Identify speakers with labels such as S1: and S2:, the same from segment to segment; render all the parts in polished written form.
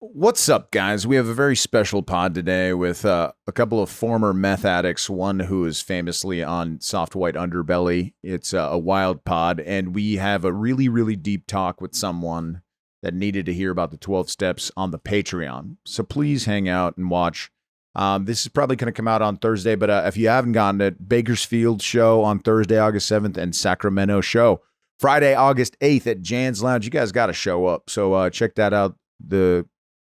S1: What's up, guys? We have a very special pod today with a couple of former meth addicts, one who is famously on Soft White Underbelly. It's a wild pod, and we have a really, really deep talk with someone that needed to hear about the 12 steps on the Patreon. So please hang out and watch. This is probably going to come out on Thursday, but if you haven't gotten it, Bakersfield show on Thursday, August 7th, and Sacramento show Friday, August 8th at Jan's Lounge. You guys got to show up. So check that out. The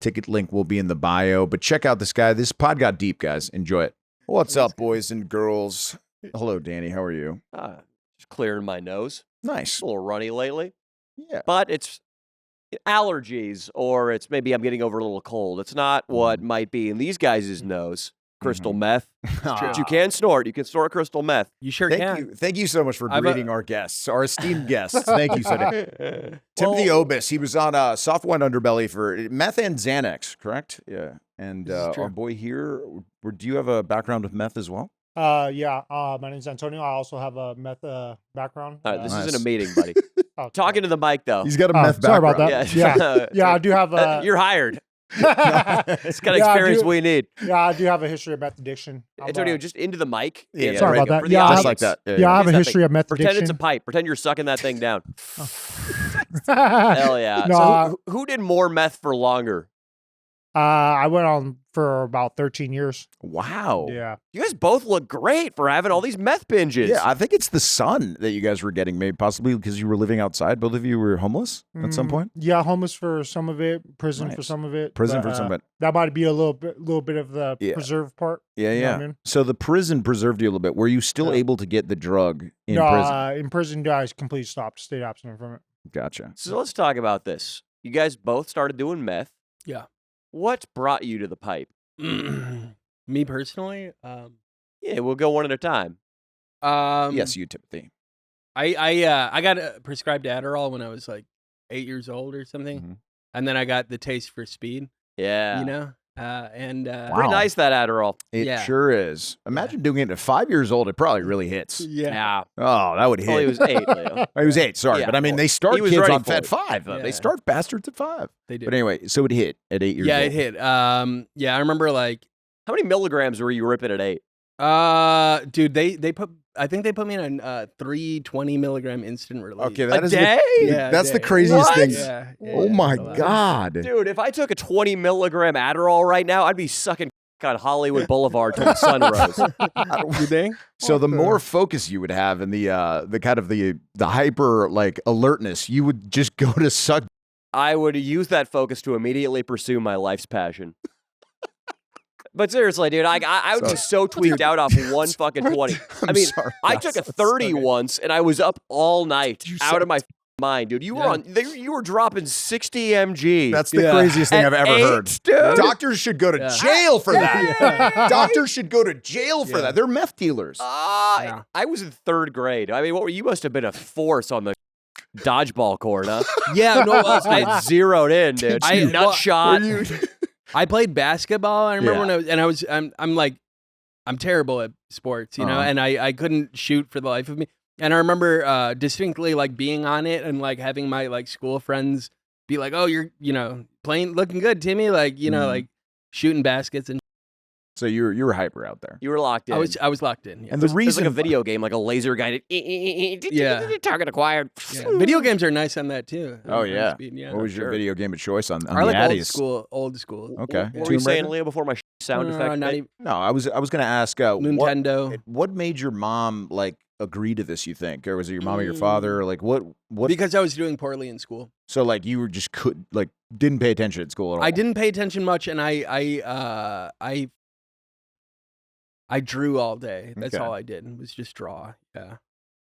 S1: ticket link will be in the bio, but check out this guy. This pod got deep, guys. Enjoy it. What's up, boys and girls? Hello, Danny. How are you?
S2: Just clearing my nose.
S1: Nice.
S2: A little runny lately.
S1: Yeah.
S2: But it's allergies, or it's maybe I'm getting over a little cold. It's not what might be in these guys' nose. Crystal meth. But you can snort. You can snort crystal meth.
S3: You sure can.
S1: Thank you so much for greeting our guests, our esteemed guests. Thank you so much. Timothy Obis, he was on Soft White Underbelly for meth and Xanax, correct? Yeah. And our boy here, do you have a background with meth as well?
S4: Yeah. My name's Antonio. I also have a meth background.
S2: This isn't a meeting, buddy. Talking to the mic, though.
S1: He's got a meth
S4: sorry
S1: background.
S4: about that. Yeah. Yeah, I do have
S2: You're hired. It's kind of experience we need.
S4: Yeah, I do have a history of meth addiction.
S2: Antonio, just into the mic.
S1: Yeah,
S4: sorry about that.
S1: Yeah, just like that.
S4: Yeah, I have a history of meth addiction.
S2: Pretend it's a pipe. Pretend you're sucking that thing down. Hell yeah.
S4: No,
S2: so who did more meth for longer?
S4: I went on for about 13 years.
S1: Wow.
S4: Yeah.
S2: You guys both look great for having all these meth binges.
S1: Yeah, I think it's the sun that you guys were getting, maybe possibly because you were living outside. Both of you were homeless at some point?
S4: Yeah, homeless for some of it, prison for some of it.
S1: Prison for some of it.
S4: That might be a little bit of the preserve part.
S1: Yeah,
S4: you know
S1: yeah.
S4: what I mean?
S1: So the prison preserved you a little bit. Were you still able to get the drug in prison?
S4: In prison, I completely stopped, stayed abstinent from it.
S1: Gotcha.
S2: So let's talk about this. You guys both started doing meth.
S3: Yeah.
S2: What brought you to the pipe?
S3: Me personally,
S2: Yeah, we'll go one at a time.
S1: Yes, you, Timothy.
S3: I got prescribed Adderall when I was like 8 years old or something, and then I got the taste for speed.
S2: Yeah,
S3: you know, and
S2: pretty nice that Adderall.
S1: It sure is. Imagine doing it at 5 years old. It probably really hits.
S2: Yeah.
S1: Oh, that would hit.
S2: Well, he was 8, Leo.
S1: He was 8. Sorry,
S2: Yeah,
S1: but I mean, they start
S2: he was
S1: kids
S2: ready
S1: on
S2: for
S1: at
S2: it.
S1: 5.
S3: Yeah.
S1: They start bastards at 5.
S3: They do.
S1: But anyway, so it hit at 8 years old.
S3: Yeah, it hit. Yeah, I remember like,
S2: How many milligrams were you ripping at 8?
S3: dude, I think they put me in a 320 milligram instant release.
S1: Okay, that
S2: a
S1: is
S2: day?
S1: that's the
S3: day.
S1: craziest
S2: What?
S1: thing.
S3: Yeah,
S1: Oh my God.
S2: Dude, if I took a 20 milligram Adderall right now, I'd be sucking on Hollywood Boulevard till the sun rose.
S3: You think?
S1: So the more focus you would have and the kind of the hyper like alertness, you would just go to suck.
S2: I would use that focus to immediately pursue my life's passion. But seriously, dude, I would be so tweaked out off one fucking 20. I mean, I took a 30 once, and I was up all night, out of my mind, dude. You were you were dropping 60 mg.
S1: That's the craziest thing I've ever heard.
S2: Dude.
S1: Doctors should go to jail for that. Doctors should go to jail for that. They're meth dealers.
S2: I was in 3rd grade. I mean, you must have been a force on the dodgeball court, huh?
S3: Yeah, no,
S2: I zeroed in, dude. Nut shot.
S3: I played basketball. I remember when I'm terrible at sports, you know, and I couldn't shoot for the life of me. And I remember distinctly like being on it and like having my like school friends be like, "Oh, you're playing, looking good, Timmy," like like shooting baskets and.
S1: So you were hyper out there.
S2: You were locked in.
S3: I was locked in. Yeah.
S1: And the
S2: It was
S1: reason
S2: like a video game, like a laser guided. Target acquired.
S3: Yeah. Video games are nice on that too.
S1: Oh yeah.
S3: Yeah.
S1: What was your video game of choice on
S3: I like
S1: the Addies?
S3: old school.
S1: Okay.
S2: What were you saying, Leo, before my sound effect?
S1: No, I was going to ask
S3: Nintendo.
S1: What made your mom like agree to this, you think? Or was it your mom or your father? Or, like what
S3: Because I was doing poorly in school.
S1: So like you were just didn't pay attention at school at all.
S3: I didn't pay attention much, and I drew all day. That's all I did. Was just draw. Yeah.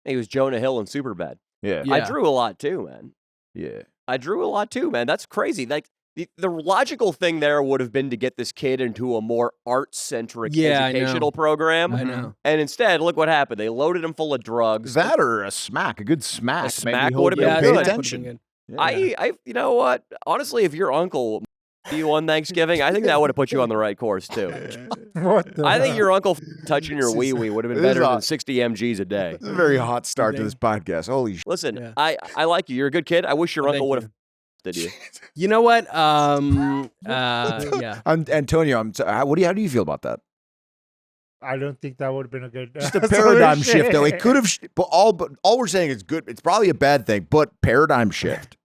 S2: He was Jonah Hill in Superbad.
S1: Yeah.
S2: I drew a lot too, man.
S1: Yeah.
S2: I drew a lot too, man. That's crazy. Like the logical thing there would have been to get this kid into a more art-centric educational program.
S3: I know.
S2: And instead, look what happened. They loaded him full of drugs.
S1: That or a smack, a good smack.
S2: A smack would have been
S1: Pay
S2: good.
S1: attention. Yeah.
S2: I you know what? Honestly, if your uncle you on Thanksgiving, I think that would have put you on the right course too. I think your uncle touching your wee wee would have been better than 60 mgs a day.
S1: It's a very hot start to this podcast. Holy shit.
S2: Listen, I like you. You're a good kid. I wish your uncle would have did you?
S3: You know what? Yeah.
S1: Antonio, how do you feel about that?
S4: I don't think that would have been a good
S1: Just a paradigm
S4: solution.
S1: shift, though. It could have, but all we're saying is good. It's probably a bad thing, but paradigm shift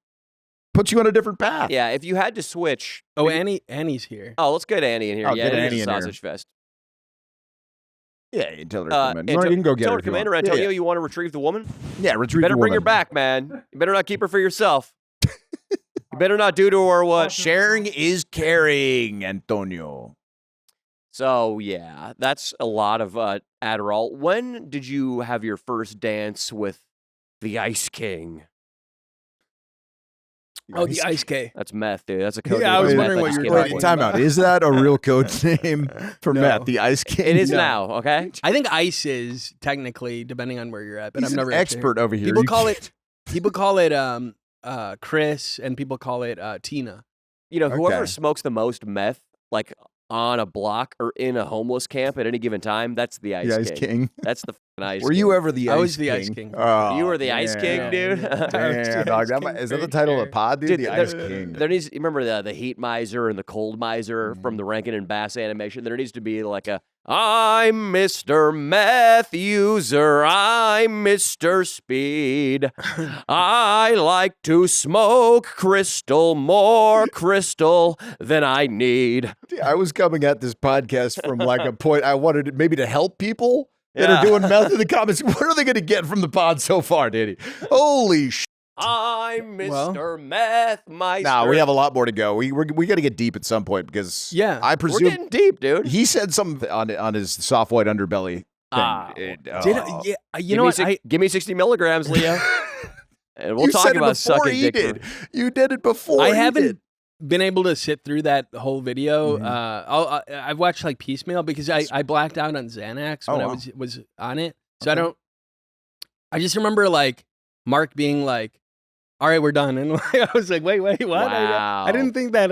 S1: puts you on a different path.
S2: Yeah, if you had to switch.
S3: Oh, Annie's here.
S2: Oh, let's get Annie in here.
S1: Oh,
S2: Yeah,
S1: get
S2: Annie's
S1: Annie
S2: a
S1: in here.
S2: sausage fest.
S1: Yeah, you tell her to come in. You can go get
S2: tell
S1: her.
S2: her to come in, or Antonio, you want to retrieve the woman?
S1: Yeah, retrieve
S2: Better
S1: the
S2: bring her
S1: woman.
S2: back, man. You better not keep her for yourself. You better not do to her what.
S1: Sharing is caring, Antonio.
S2: So, yeah, that's a lot of Adderall. When did you have your first dance with the Ice King?
S3: Oh, the Ice K.
S2: That's meth, dude. That's a code.
S3: Yeah,
S2: name
S3: I was
S2: for
S3: wondering
S2: meth.
S3: what
S2: just
S3: you
S2: came
S3: were
S2: up
S3: talking
S2: with.
S1: Time out. Is that a real code name for
S3: No.
S1: meth? The Ice King?
S2: It is
S3: No.
S2: now, okay?
S3: I think Ice is technically, depending on where you're at, but
S1: He's
S3: I'm never
S1: an expert over here.
S3: People
S1: You
S3: call
S1: can't-
S3: it Chris, and people call it Tina.
S2: You know, whoever
S1: Okay.
S2: smokes the most meth, like on a block or in a homeless camp at any given time, that's the Ice
S1: The Ice
S2: King.
S1: King.
S2: That's the fucking Ice
S1: Were
S2: King.
S1: you ever the
S3: I
S1: Ice
S3: was
S1: King?
S3: the Ice King.
S1: Oh,
S2: You were the Ice King,
S1: damn.
S2: dude?
S1: Damn, dog. Is that the title of the pod, dude?
S2: Dude,
S1: The Ice King.
S2: There needs. You remember the Heat Miser and the Cold Miser from the Rankin and Bass animation? There needs to be like a I'm Mr. Meth User, I'm Mr. Speed. I like to smoke crystal, more crystal than I need.
S1: I was coming at this podcast from like a point I wanted maybe to help people that
S2: Yeah.
S1: are doing meth in the comments. What are they going to get from the pod so far, Danny? Holy shit.
S2: I'm Mr.
S3: Well-
S2: Meth Meister.
S1: Nah, we have a lot more to go. We got to get deep at some point because
S3: Yeah.
S1: I
S2: We're
S1: presume
S2: getting deep, dude.
S1: he said something on his soft white underbelly thing.
S2: Ah,
S3: Did
S1: Oh.
S3: yeah, you know what?
S2: Give me 60 milligrams, Leo. And we'll
S1: You
S2: talk
S1: said it
S2: about
S1: before
S2: sucking
S1: he
S2: dick.
S1: did. You did it before.
S3: I
S1: he
S3: haven't
S1: did.
S3: been able to sit through that whole video.
S1: Mhm.
S3: I've watched like piecemeal because I blacked out on Xanax when
S1: Oh,
S3: I
S1: wow.
S3: was on it. So
S1: Okay.
S3: I just remember like Mark being like, "All right, we're done," and like, I was like, "Wait, what?"
S2: Wow.
S3: I didn't think that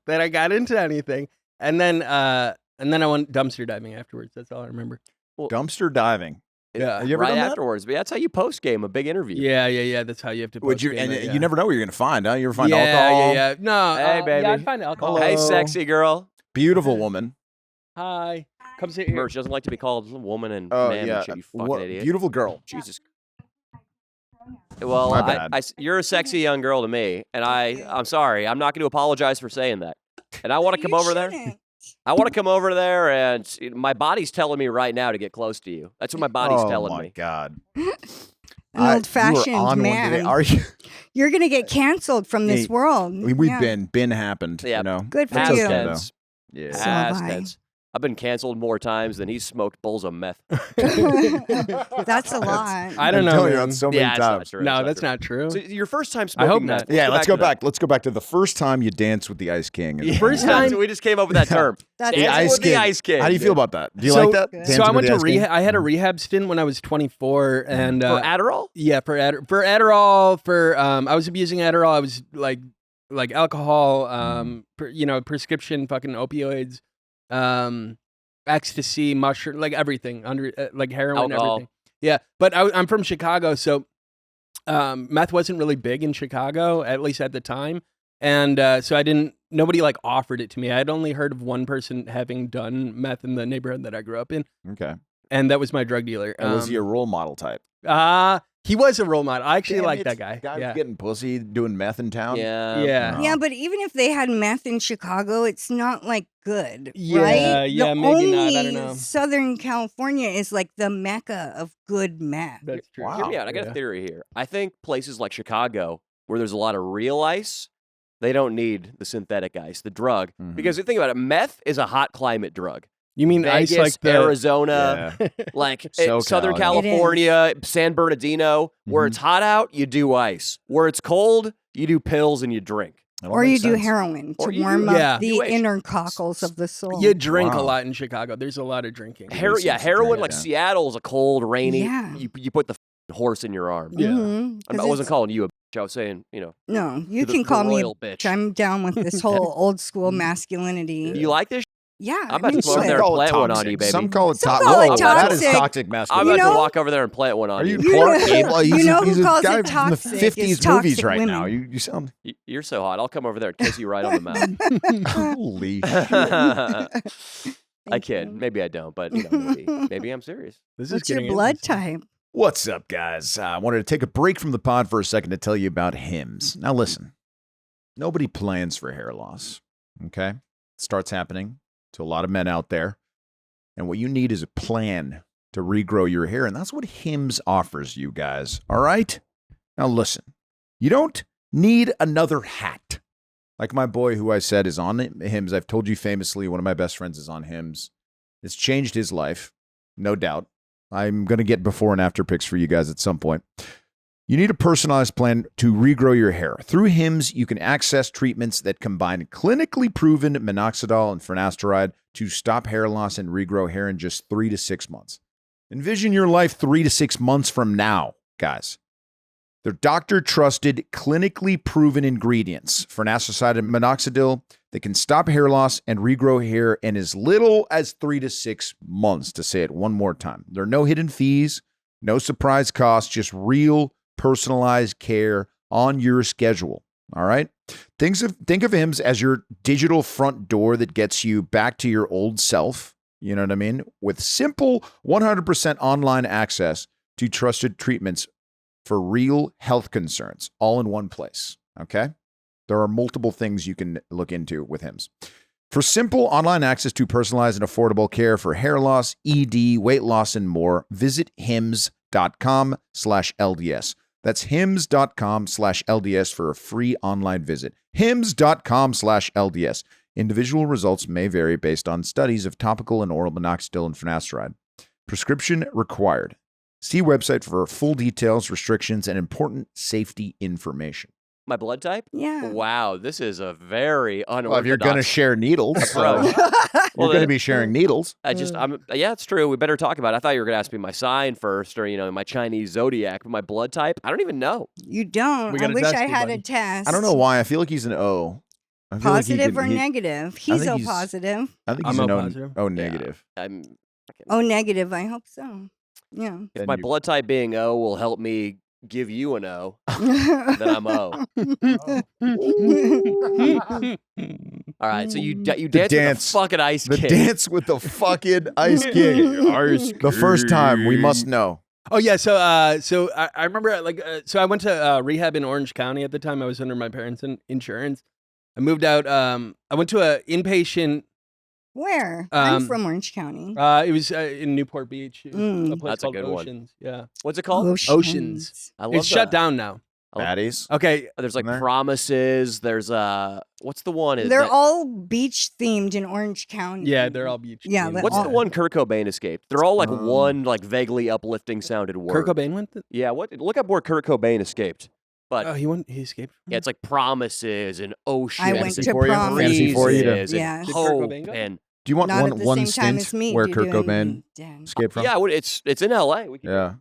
S3: I got into anything, and then I went dumpster diving afterwards. That's all I remember.
S1: Dumpster diving.
S3: Yeah.
S1: Have you ever
S2: Right
S1: done that?
S2: afterwards. But that's how you post game a big interview.
S3: Yeah. That's how you have to.
S1: Would you?
S3: post-game
S1: And
S3: it, yeah.
S1: you never know what you're going to find, huh? You ever find
S3: yeah,
S1: alcohol?
S3: Yeah. No.
S2: Hey, baby.
S3: Yeah, I'd find alcohol.
S2: Hey,
S1: Hello.
S2: sexy girl.
S1: Beautiful woman.
S3: Hi. Come sit here.
S2: Merch doesn't like to be called woman and
S1: Oh
S2: man
S1: yeah.
S2: and shit, you fucking
S1: What-
S2: idiot.
S1: Beautiful girl.
S2: Jesus. Well,
S1: My bad.
S2: you're a sexy young girl to me, and I'm sorry. I'm not going to apologize for saying that. And I want to come over there. I want to come over there, and my body's telling me right now to get close to you. That's what my body's telling
S1: Oh my
S2: me.
S1: God.
S5: An
S1: You are
S5: old-fashioned
S1: on one
S5: man.
S1: today. Are you?
S5: You're gonna get canceled from this
S1: Hey,
S5: world.
S1: We've
S5: Yeah.
S1: been happened.
S2: Yeah.
S1: You know.
S5: Good for
S1: That's
S2: Past
S5: you.
S1: okay,
S2: tense.
S1: though. Yeah.
S5: So
S2: Past
S5: have I.
S2: tense. I've been canceled more times than he's smoked bowls of meth.
S5: That's a lot.
S3: I don't know.
S1: telling you
S3: man.
S1: on so many
S2: Yeah, it's not
S1: times.
S2: true.
S3: No,
S2: It's
S3: that's
S2: true.
S3: not true.
S2: So your first time
S3: I
S2: smoking
S3: hope
S2: meth.
S3: not.
S1: Yeah, let's go
S2: to that.
S1: back. Let's go back to the first time you danced with the Ice King.
S2: Yeah,
S3: First
S2: that's-
S3: time-
S2: we just came up with that term.
S5: That's
S2: Dancing
S1: Ice
S2: with the
S1: King.
S2: Ice King.
S1: How do you feel about that? Do you
S3: So-
S1: like that?
S5: so
S1: Dancing
S3: So I
S1: with
S3: went
S1: the
S3: to
S1: Ice King?
S3: rehab. I had a rehab stint when I was 24, and
S2: For Adderall?
S3: yeah, for Adderall, for I was abusing Adderall. I was like alcohol, prescription fucking opioids, ecstasy, mushroom, like everything under like heroin,
S2: Alcohol.
S3: everything. Yeah, but I'm from Chicago, so meth wasn't really big in Chicago, at least at the time, and so nobody like offered it to me. I had only heard of one person having done meth in the neighborhood that I grew up in,
S1: Okay.
S3: and that was my drug dealer.
S1: And was he a role model type?
S3: He was a role model. I actually
S1: Damn
S3: like
S1: it.
S3: that guy.
S1: Guy
S3: Yeah.
S1: getting pussy, doing meth in town.
S2: Yeah.
S3: Yeah.
S5: Yeah, but even if they had meth in Chicago, it's not like good,
S3: Yeah,
S5: right?
S3: yeah,
S5: the
S3: maybe not, I
S5: only
S3: don't know.
S5: Southern California is like the mecca of good meth.
S3: That's true.
S1: Wow.
S2: Hear me out. I got
S3: Yeah.
S2: a theory here. I think places like Chicago, where there's a lot of real ice, they don't need the synthetic ice, the drug.
S1: Mhm.
S2: Because you think about it, meth is a hot climate drug.
S3: You mean
S2: Vegas,
S3: ice like the
S2: Arizona,
S1: Yeah.
S2: like
S1: SoCal,
S2: Southern
S1: yeah.
S2: California, San Bernardino, where
S1: Mhm.
S2: it's hot out, you do ice. Where it's cold, you do pills and you drink.
S1: It all
S5: Or you
S1: makes
S5: do
S1: sense.
S5: heroin
S2: Or
S5: to
S2: you do-
S5: warm
S3: Yeah.
S5: up the
S2: You wish.
S5: inner cockles of the soul.
S3: You drink a
S1: Wow.
S3: lot in Chicago. There's a lot of drinking.
S1: Makes sense to
S2: heroin
S1: drink,
S2: like
S1: yeah.
S2: Seattle is a cold, rainy.
S5: Yeah.
S2: You put the horse in your arm.
S3: Yeah.
S5: Mhm, 'cause
S2: I wasn't
S5: it's-
S2: calling you a bitch. I was saying,
S5: No, you
S2: the-
S5: can
S2: the
S5: call me a
S2: royal bitch.
S5: bitch. I'm down with this whole old school masculinity.
S2: You like this?
S5: Yeah,
S2: I'm about to go over
S5: into
S2: there
S5: it.
S2: and plant one on you, baby.
S1: Some call it
S5: Some
S1: toxic.
S5: call it
S1: Oh, that is
S5: toxic.
S1: toxic
S2: I'm
S1: masculinity.
S2: about
S5: You
S2: to
S5: know-
S2: walk over there and plant one on
S1: Are
S2: you.
S1: you Clark
S5: know-
S1: Gable? He's,
S5: you know who
S1: he's a
S5: calls
S1: guy
S5: it
S1: from the
S5: toxic?
S1: 50s
S5: It's
S1: movies
S5: toxic
S1: right
S5: women.
S1: now. You sound
S2: You're so hot. I'll come over there and kiss you right on the mouth.
S1: holy shit.
S2: I
S5: Thank
S2: kid.
S5: you.
S2: Maybe I don't, but maybe I'm serious.
S3: This is
S5: What's your
S3: getting
S5: blood
S3: interesting.
S5: type?
S1: What's up, guys? I wanted to take a break from the pod for a second to tell you about Hims. Now, listen, nobody plans for hair loss, okay? It starts happening to a lot of men out there. And what you need is a plan to regrow your hair. And that's what Hims offers you guys, all right? Now, listen, you don't need another hat. Like my boy who I said is on Hims. I've told you famously, one of my best friends is on Hims. It's changed his life, no doubt. I'm going to get before and after pics for you guys at some point. You need a personalized plan to regrow your hair. Through Hims, you can access treatments that combine clinically proven minoxidil and finasteride to stop hair loss and regrow hair in just 3 to 6 months. Envision your life 3 to 6 months from now, guys. They're doctor-trusted, clinically proven ingredients, finasteride and minoxidil, that can stop hair loss and regrow hair in as little as 3 to 6 months, to say it one more time. There are no hidden fees, no surprise costs, just real personalized care on your schedule, all right? Think of Hims as your digital front door that gets you back to your old self, you know what I mean? With simple 100% online access to trusted treatments for real health concerns, all in one place, okay? There are multiple things you can look into with Hims. For simple online access to personalized and affordable care for hair loss, ED, weight loss, and more, visit hims.com/LDS. That's hims.com/LDS for a free online visit. hims.com/LDS. Individual results may vary based on studies of topical and oral minoxidil and finasteride. Prescription required. See website for full details, restrictions, and important safety information.
S2: My blood type?
S5: Yeah.
S2: Wow, this is a very unorthodox.
S1: Well, if you're going to share needles,
S2: approach.
S1: you're going to be sharing needles.
S2: Yeah, it's true. We better talk about it. I thought you were going to ask me my sign first or, my Chinese zodiac, but my blood type, I don't even know.
S5: You don't.
S3: We
S5: I
S3: gotta
S5: wish
S3: test
S5: I
S3: you,
S5: had
S3: buddy.
S5: a test.
S1: I don't know why. I feel like he's an O. I feel like he
S5: Positive
S1: could-
S5: or
S1: he-
S5: negative? He's
S1: think
S5: O
S1: he's-
S5: positive.
S1: I think
S3: I'm
S1: he's an
S3: O
S1: O
S3: positive.
S1: O negative.
S5: O negative. I hope so. Yeah.
S2: If my blood type being O will help me give you an O, then I'm O. All right, so you dance with the fucking Ice
S1: The
S2: King.
S1: dance with the fucking Ice King. The first time, we must know.
S3: Oh yeah, so I remember so I went to rehab in Orange County at the time. I was under my parents' insurance. I moved out. I went to a inpatient.
S5: Where? I'm from Orange County.
S3: It was in Newport Beach. It was a place
S2: That's a
S3: called
S2: good one.
S3: Oceans. Yeah,
S2: What's it called?
S3: Oceans.
S2: I love
S3: It's shut
S2: that.
S3: down now.
S1: Baddies.
S3: Okay,
S2: There's like
S1: There.
S2: Promises. There's what's the one?
S5: They're all beach themed in Orange County.
S3: yeah, they're all beach.
S5: Yeah,
S3: themed.
S5: they're
S2: What's the
S5: all-
S2: one Kurt Cobain escaped? They're all like one like vaguely uplifting sounded word.
S3: Kurt Cobain went.
S2: Yeah, look up where Kurt Cobain escaped. But
S3: Oh, he escaped.
S2: yeah, it's like Promises and Oceans.
S5: I went
S2: and
S5: to prom.
S1: Fantasy for you to-
S2: breezes and
S5: Yes.
S3: Did Kurt
S2: hope
S3: Cobain go?
S2: and
S1: Do you want
S5: Not
S1: one
S5: at the
S1: one
S5: same time
S1: stint
S5: as me.
S1: where
S5: You're
S1: Kurt
S5: doing
S1: Cobain
S5: Dan.
S1: escaped from?
S2: yeah, it's in L.A. We can
S1: Yeah.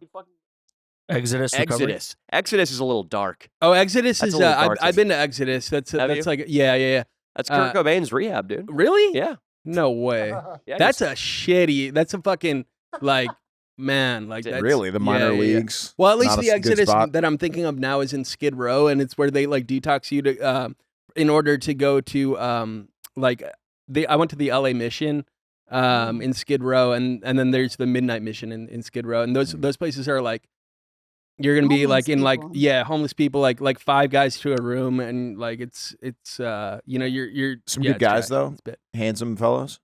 S6: Exodus. recovery?
S2: Exodus is a little dark.
S3: Oh, Exodus
S2: That's
S3: is.
S2: a little dark.
S3: I've been to Exodus. That's
S2: Have you?
S3: like yeah.
S2: That's Kurt Cobain's rehab, dude.
S3: Really?
S2: Yeah,
S3: No way.
S2: yeah.
S3: That's a shitty. That's a fucking like man. Like that's,
S1: Really? The minor
S3: yeah, yeah.
S1: leagues?
S3: Well, at least
S1: Not a
S3: the
S1: good
S3: Exodus
S1: spot?
S3: that I'm thinking of now is in Skid Row, and it's where they like detox you to in order to go to I went to the LA Mission in Skid Row, and then there's the Midnight Mission in Skid Row, and those places are like you're gonna be like
S5: Homeless
S3: in
S5: people.
S3: homeless people like 5 guys to a room, and like it's you're
S1: Some
S3: yeah,
S1: good
S3: it's
S1: guys,
S3: trash.
S1: though?
S3: It's bad.
S1: Handsome fellows?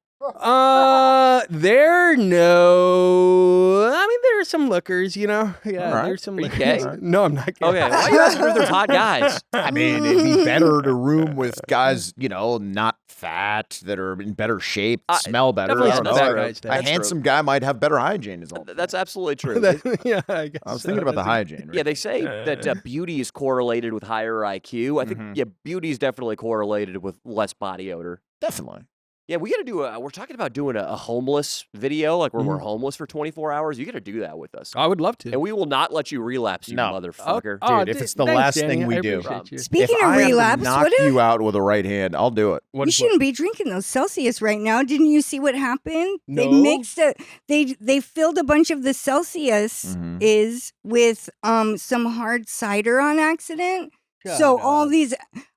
S3: There no. I mean, there are some lookers, Yeah,
S1: All right.
S3: there's some.
S2: Are you
S3: lookers.
S2: gay?
S3: No, I'm not gay.
S2: Okay, why are you asking if there's hot guys?
S1: I mean, it'd be better to room with guys, not fat, that are in better shape, smell better.
S2: definitely
S1: I don't
S2: some
S1: know.
S2: fat
S3: guys,
S1: A
S3: that's
S2: true.
S1: handsome guy might have better hygiene. Is all.
S2: That's absolutely true.
S3: Yeah, I guess.
S1: I was thinking about the hygiene.
S2: Yeah, they say that beauty is correlated with higher IQ. I think,
S1: Mhm.
S2: beauty is definitely correlated with less body odor.
S1: Definitely.
S2: Yeah, we got to do we're talking about doing a homeless video, like where we're homeless for 24 hours. You got to do that with us.
S3: I would love to.
S2: And we will not let you relapse, you motherfucker.
S1: Dude, if it's the last thing we do.
S5: Speaking
S1: if
S5: of
S1: I
S5: relapse,
S1: have to knock you out with a right hand, I'll do it.
S5: You shouldn't be drinking those Celsius right now. Didn't you see what happened?
S3: No.
S5: They mixed it. They filled a bunch of the Celsius is with some hard cider on accident. So all these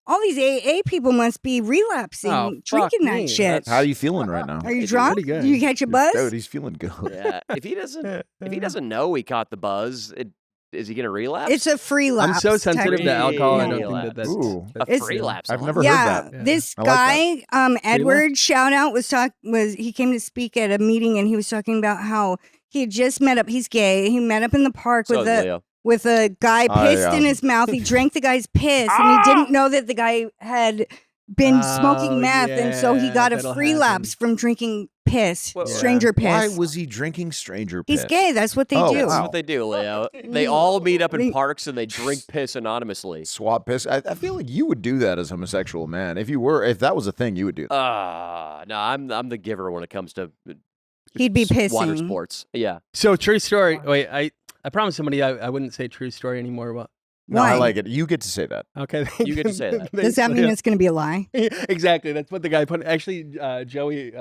S5: AA people must be relapsing, drinking that shit.
S1: How are you feeling right now?
S5: Are you drunk? Did you catch a buzz?
S1: Dude, he's feeling good.
S2: Yeah. If he doesn't know he caught the buzz, is he going to relapse?
S5: It's a free lapse.
S3: I'm so sensitive to alcohol. I don't
S2: Relapse.
S3: think that's
S1: Ooh.
S2: a free lapse.
S1: I've never
S5: yeah,
S1: heard that.
S5: this
S1: I like
S5: guy, Edward, shout out, he came to speak at a meeting and he was talking about how he had just met up. He's gay. He met up in the park with a guy pissed in his mouth. He drank the guy's piss and he didn't know that the guy had been smoking meth, and so he got a free lapse from drinking piss, stranger piss.
S1: Why was he drinking stranger piss?
S5: He's gay. That's what they do.
S2: That's what they do, Leo. They all meet up in parks and they drink piss anonymously.
S1: Swap piss. I feel like you would do that as a homosexual man. If that was a thing, you would do that.
S2: No, I'm the giver when it comes to
S5: He'd be pissing.
S2: water sports. Yeah.
S3: So true story. Wait, I promised somebody I wouldn't say true story anymore. Well,
S1: No,
S5: Why?
S1: I like it. You get to say that.
S3: okay,
S2: You get to say that.
S5: Does that mean it's going to be a lie?
S3: Exactly. That's what the guy put. Actually, Joey.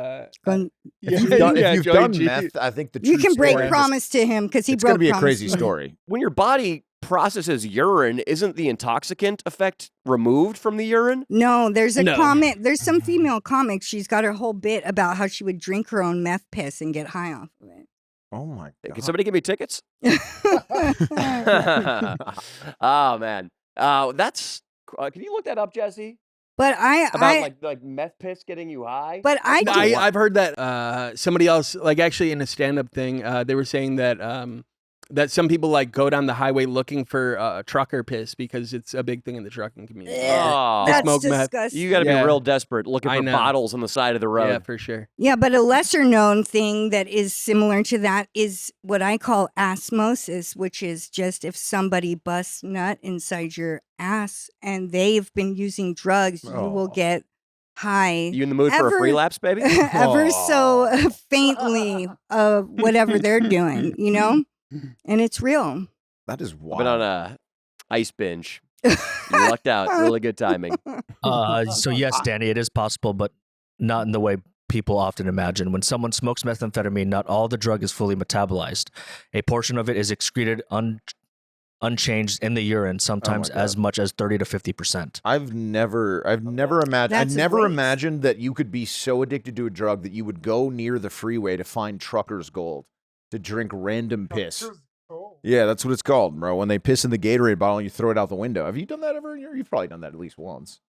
S5: Going-
S1: If you've done
S3: Joey G.
S1: meth, I think the
S5: You
S1: true
S5: can break
S1: story-
S5: promise to him because he
S1: It's
S5: broke
S1: going to be a
S5: promise
S1: crazy
S5: to me.
S1: story.
S2: When your body processes urine, isn't the intoxicant effect removed from the urine?
S5: No, there's a
S3: No.
S5: comic. There's some female comic. She's got her whole bit about how she would drink her own meth piss and get high off of it.
S1: Oh my god!
S2: Can somebody give me tickets? Oh man, that's. Can you look that up, Jesse?
S5: But
S2: About like meth piss getting you high.
S5: but
S3: I've heard that somebody else, like actually in a stand-up thing, they were saying that that some people like go down the highway looking for trucker piss because it's a big thing in the trucking community.
S2: Oh,
S5: that's
S3: smoke meth.
S5: disgusting.
S2: you got to be
S3: Yeah.
S2: real desperate looking
S3: I
S2: for
S3: know.
S2: bottles on the side of the road.
S3: Yeah, for sure.
S5: Yeah, but a lesser known thing that is similar to that is what I call osmosis, which is just if somebody busts nut inside your ass and they've been using drugs, you will get high.
S2: You in the mood for a free lapse, baby?
S5: Ever so faintly of whatever they're doing, you know? And it's real.
S1: That is
S2: I've
S1: wild.
S2: been on a ice binge. You lucked out. Really good timing.
S6: So yes, Danny, it is possible, but not in the way people often imagine. When someone smokes methamphetamine, not all the drug is fully metabolized. A portion of it is excreted unchanged in the urine, sometimes as much as 30 to 50%.
S1: I've never imagined. I
S5: That's a
S1: never
S5: waste.
S1: imagined that you could be so addicted to a drug that you would go near the freeway to find trucker's gold to drink random piss. Yeah, that's what it's called, bro. When they piss in the Gatorade bottle and you throw it out the window. Have you done that ever? You've probably done that at least once.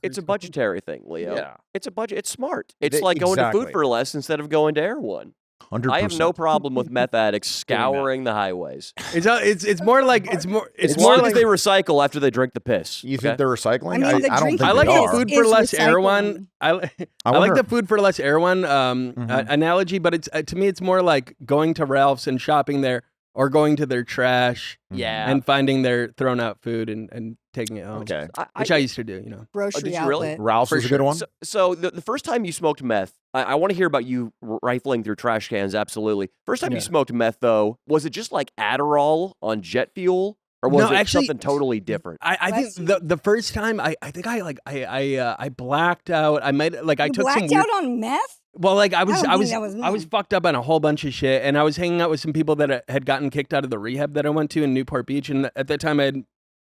S2: It's a budgetary thing, Leo.
S1: Yeah.
S2: It's a budget. It's smart. It's like going to Food for Less instead of going to Air One.
S1: 100%.
S2: I have no problem with meth addicts scouring the highways.
S3: It's more like it's more
S2: As long as they recycle after they drink the piss.
S1: You
S2: okay?
S1: think they're recycling?
S5: I mean, the
S1: I don't
S5: drink-
S1: think
S3: I like
S1: they
S3: the
S1: are.
S3: Food
S5: Is
S3: for Less Air
S5: recycling.
S3: one. I like
S1: wonder-
S3: the Food for Less Air one analogy, but it's to me it's more like going to Ralph's and shopping there, or going to their trash
S2: Yeah.
S3: and finding their thrown out food and taking it home.
S1: Okay.
S3: Which I used to do, you know.
S5: Grocery
S2: did you really?
S5: outlet.
S1: Ralph's
S3: For
S1: is a good
S3: sure.
S1: one.
S2: So the first time you smoked meth, I want to hear about you rifling through trash cans. Absolutely. First time you smoked meth, though, was it just like Adderall on jet fuel, or was
S3: No,
S2: it
S3: actually-
S2: something totally different?
S3: I
S5: Bless
S3: think
S5: you.
S3: the first time I think I blacked out. I might like I
S5: You
S3: took some
S5: blacked
S3: weird,
S5: out on meth?
S3: well, like I was
S5: don't
S3: I
S5: think
S3: was
S5: that was
S3: I was
S5: me.
S3: fucked up on a whole bunch of shit, and I was hanging out with some people that had gotten kicked out of the rehab that I went to in Newport Beach, and at that time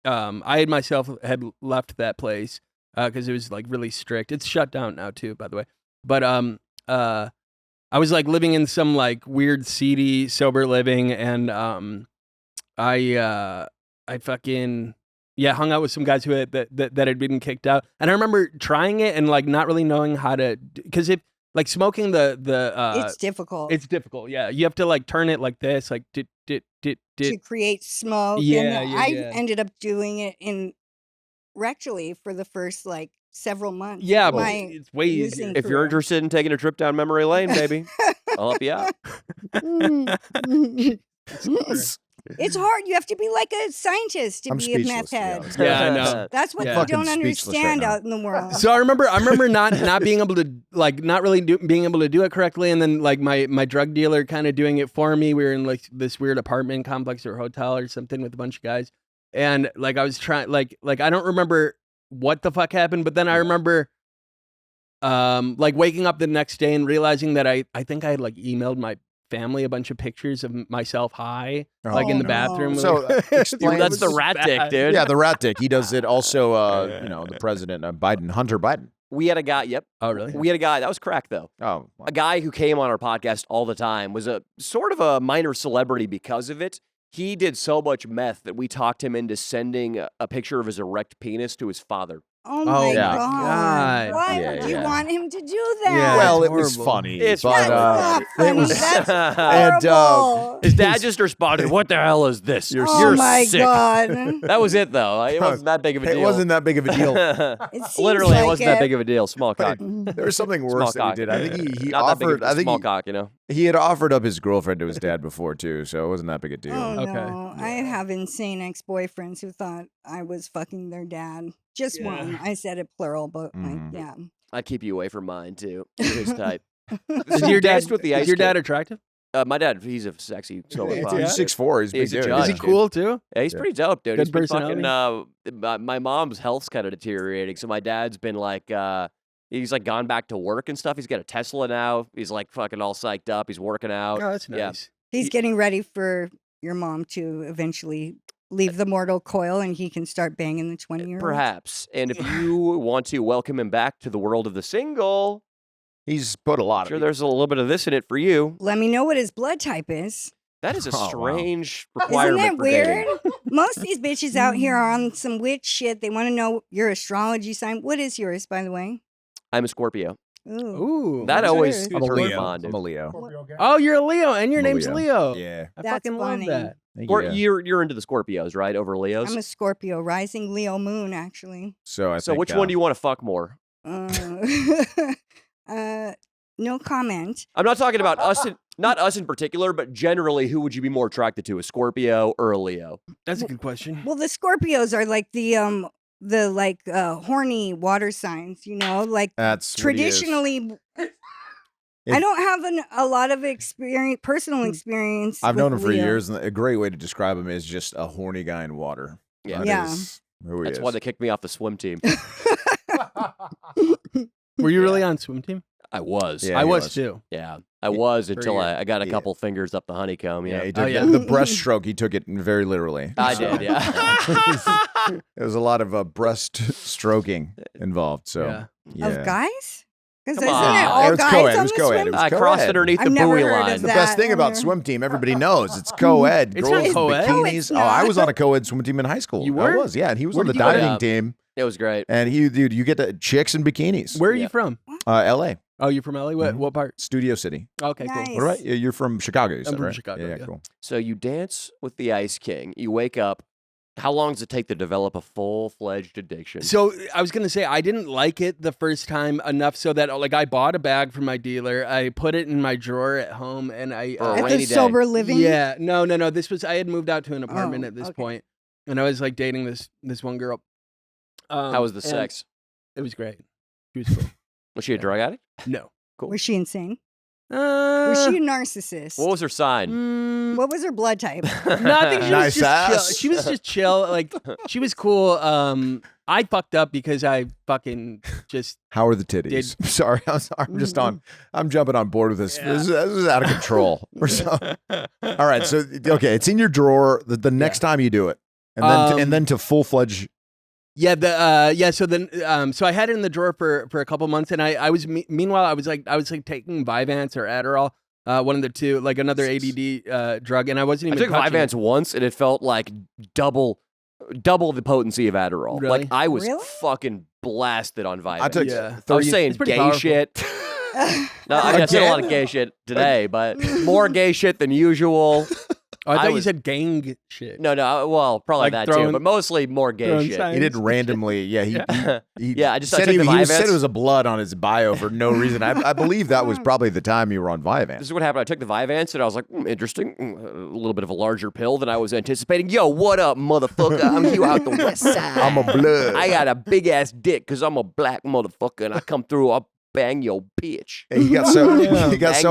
S3: I had myself had left that place because it was like really strict. It's shut down now too, by the way. But I was like living in some like weird seedy sober living, and I fucking hung out with some guys who had that had been kicked out, and I remember trying it and like not really knowing how to, because if like smoking the
S5: It's difficult
S3: it's difficult. Yeah, you have to like turn it like this, like dit.
S5: to create smoke.
S3: Yeah,
S5: and
S3: yeah,
S5: I
S3: yeah.
S5: ended up doing it in rectally for the first like several months.
S3: Yeah,
S5: of
S3: but
S5: my
S3: it's way easier.
S5: using
S2: If you're
S5: career.
S2: interested in taking a trip down memory lane, baby, I'll help you out.
S5: It's hard. You have to be like a scientist to be a meth head.
S3: Yeah, I know.
S5: That's what you don't understand out in the world.
S3: So I remember not being able to like not really being able to do it correctly, and then like my drug dealer kind of doing it for me. We were in like this weird apartment complex or hotel or something with a bunch of guys, and like I was trying like I don't remember what the fuck happened, but then I remember like waking up the next day and realizing that I think I had like emailed my family a bunch of pictures of myself high, like in the bathroom.
S1: So explain,
S2: that's the rat dick, dude.
S1: Yeah, the rat dick. He does it also, the president, Hunter Biden.
S2: We had a guy, yep.
S3: Oh, really?
S2: We had a guy, that was crack though.
S1: Oh. Wow.
S2: A guy who came on our podcast all the time, was a sort of a minor celebrity because of it. He did so much meth that we talked him into sending a picture of his erect penis to his father.
S5: Oh my
S3: God.
S5: Why would you want him to do that?
S3: Yeah,
S1: well, it was funny.
S2: It's
S1: but,
S5: not funny.
S1: it was,
S5: That's
S1: and,
S5: horrible.
S2: his dad just responded, "What the hell is this? You're
S5: my
S2: sick."
S5: God.
S2: That was it, though. It wasn't that big of a deal.
S1: It wasn't that big of a deal.
S2: Literally,
S5: like
S2: it wasn't that big of a deal. Small cock.
S1: There was something worse that he did. I think he
S2: Not
S1: offered.
S2: that big of a small cock, you know.
S1: He had offered up his girlfriend to his dad before too, so it wasn't that big a deal.
S5: Oh,
S3: Okay.
S5: no. I have insane ex-boyfriends who thought I was fucking their dad. Just one. I said it plural, but yeah.
S2: I'd keep you away from mine too. You're his type.
S3: Is your dad
S2: with the ice
S3: is your dad
S2: king.
S3: attractive?
S2: My dad, he's a sexy solo
S1: He's
S2: pop.
S1: 6'4". He's a big
S2: He's a
S1: dude.
S2: judge.
S3: Is he cool too?
S2: Yeah, he's pretty dope, dude.
S3: Good
S2: He's been
S3: personality?
S2: fucking, my mom's health's kind of deteriorating, so my dad's been like, he's like gone back to work and stuff. He's got a Tesla now. He's like fucking all psyched up. He's working out.
S3: Oh, that's nice.
S2: Yeah.
S5: He's getting ready for your mom to eventually leave the mortal coil and he can start banging the 20-year-old.
S2: Perhaps. And if you want to welcome him back to the world of the single,
S1: He's put a lot
S2: sure
S1: of.
S2: there's a little bit of this in it for you.
S5: Let me know what his blood type is.
S2: That is a
S1: Oh, wow.
S2: strange
S5: Isn't
S2: requirement
S5: that
S2: for
S5: weird?
S2: dating.
S5: Most of these bitches out here are on some witch shit. They want to know your astrology sign. What is yours, by the way?
S2: I'm a Scorpio.
S5: Ooh.
S3: Ooh.
S2: That
S5: What's
S2: always
S5: yours?
S1: I'm a
S2: turns me
S1: Leo.
S2: on, dude.
S1: I'm a Leo.
S3: Oh, you're a Leo, and your
S1: I'm a
S3: name's
S1: Leo.
S3: Leo.
S1: Yeah.
S3: I
S5: That's
S3: fucking
S5: funny.
S3: love that.
S2: You're into the Scorpios, right? Over Leos.
S5: I'm a Scorpio, rising Leo moon, actually.
S1: So
S2: So which one do you want to fuck more?
S5: No comment.
S2: I'm not talking about us, not us in particular, but generally, who would you be more attracted to, a Scorpio or a Leo?
S3: That's a good question.
S5: Well, the Scorpios are like the horny water signs, you know, like
S1: That's what he is.
S5: traditionally.
S1: If-
S5: I don't have a lot of personal experience.
S1: I've known him
S5: with
S1: for
S5: Leo.
S1: years, and a great way to describe him is just a horny guy in water.
S2: Yeah.
S1: That
S5: Yeah.
S1: is who he
S2: That's
S1: is.
S2: why they kicked me off the swim team.
S3: Were you really on swim team?
S2: I was.
S1: Yeah,
S3: I
S1: he
S3: was
S1: was.
S3: too.
S2: Yeah, I was until
S3: your-
S2: I got a
S1: yeah.
S2: couple fingers up the honeycomb.
S1: Yeah,
S2: Yeah,
S1: he took
S3: yeah.
S1: the breaststroke. He took it very literally.
S2: I
S1: So-
S2: did. Yeah.
S1: There was a lot of breast stroking involved. So
S3: Yeah.
S1: yeah.
S5: Of guys? Because
S2: Come
S5: isn't
S2: on.
S5: it all
S1: It was
S5: guys
S1: co-ed, it
S5: on
S1: was
S5: the
S1: co-ed,
S5: swim?
S1: it was
S2: I crossed
S1: co-ed.
S2: underneath
S5: I've
S2: the
S5: never
S2: buoy
S5: heard of
S2: line.
S1: The
S5: that.
S1: best thing about
S5: on there.
S1: swim team, everybody knows it's co-ed.
S3: It's
S1: Girls
S3: not co-ed.
S5: No,
S1: bikinis.
S5: it's
S1: Oh, I was
S5: not.
S1: on a co-ed swim team in high school.
S3: You
S1: I
S3: were?
S1: was, yeah. And he was
S3: Where
S1: on the
S3: did you go to?
S1: diving team.
S2: It was great.
S1: And dude, you get the chicks in bikinis.
S3: Where are
S2: Yeah.
S3: you from?
S1: L.A.
S3: Oh, you're from LA? What,
S1: Mhm.
S3: what part?
S1: Studio City.
S3: Okay,
S5: Nice.
S3: cool.
S1: What about you? You're from Chicago, you said,
S3: from
S1: right?
S3: Chicago,
S1: Yeah,
S3: yeah.
S1: cool.
S2: So you dance with the Ice King. You wake up. How long does it take to develop a full-fledged addiction?
S3: So I was gonna say I didn't like it the first time enough so that like I bought a bag from my dealer, I put it in my drawer at home, and I
S2: For a
S5: At
S2: rainy
S5: the
S2: day.
S5: sober living?
S3: yeah no this was I had moved out to an apartment
S5: Oh,
S3: at this
S5: okay.
S3: point, and I was like dating this one girl.
S2: How was the
S3: and
S2: sex?
S3: It was great. She was cool.
S2: Was she a drug addict?
S3: No.
S5: Was she insane? Was
S3: Uh,
S5: she a narcissist?
S2: What was her sign?
S3: mm,
S5: What was her blood type?
S3: no, I think she
S1: Nice
S3: was just chill.
S1: ass.
S3: She was just chill. Like she was cool. I fucked up because I fucking just
S1: How are the titties? Sorry, I'm just on. I'm jumping on board with this.
S3: Yeah.
S1: This is out of control. All right, so okay, it's in your drawer. The next time you do it, and then to full fledged.
S3: Yeah, so then so I had it in the drawer for a couple months, and I was meanwhile I was like taking Vyvanse or Adderall, one of the two, like another ADD drug, and I wasn't
S2: I
S3: even
S2: took
S3: touching
S2: Vyvanse
S3: it.
S2: once, and it felt like double the potency of Adderall.
S3: Really?
S2: Like I was
S5: Really?
S2: fucking blasted on Vyvanse.
S1: I took
S3: Yeah.
S2: I was saying
S3: It's pretty
S2: gay
S3: powerful.
S2: shit. No, I mean, I said a lot of
S1: Again?
S2: gay shit today, but more gay shit than usual.
S3: I thought you said gang shit.
S2: No, well, probably
S3: Like
S2: that
S3: throwing-
S2: too, but mostly more gay
S3: throwing
S2: shit.
S3: signs.
S1: He didn't randomly. Yeah,
S2: Yeah, I just
S1: said
S2: took the
S1: he said
S2: Vyvanse.
S1: it was a blood on his bio for no reason. I believe that was probably the time you were on Vyvanse.
S2: This is what happened. I took the Vyvanse and I was like, interesting. A little bit of a larger pill than I was anticipating. Yo, what up, motherfucker? I'm you out the west side.
S1: I'm a blood.
S2: I got a big ass dick because I'm a black motherfucker and I come through. I'll bang your bitch.
S1: And he got so
S2: Bang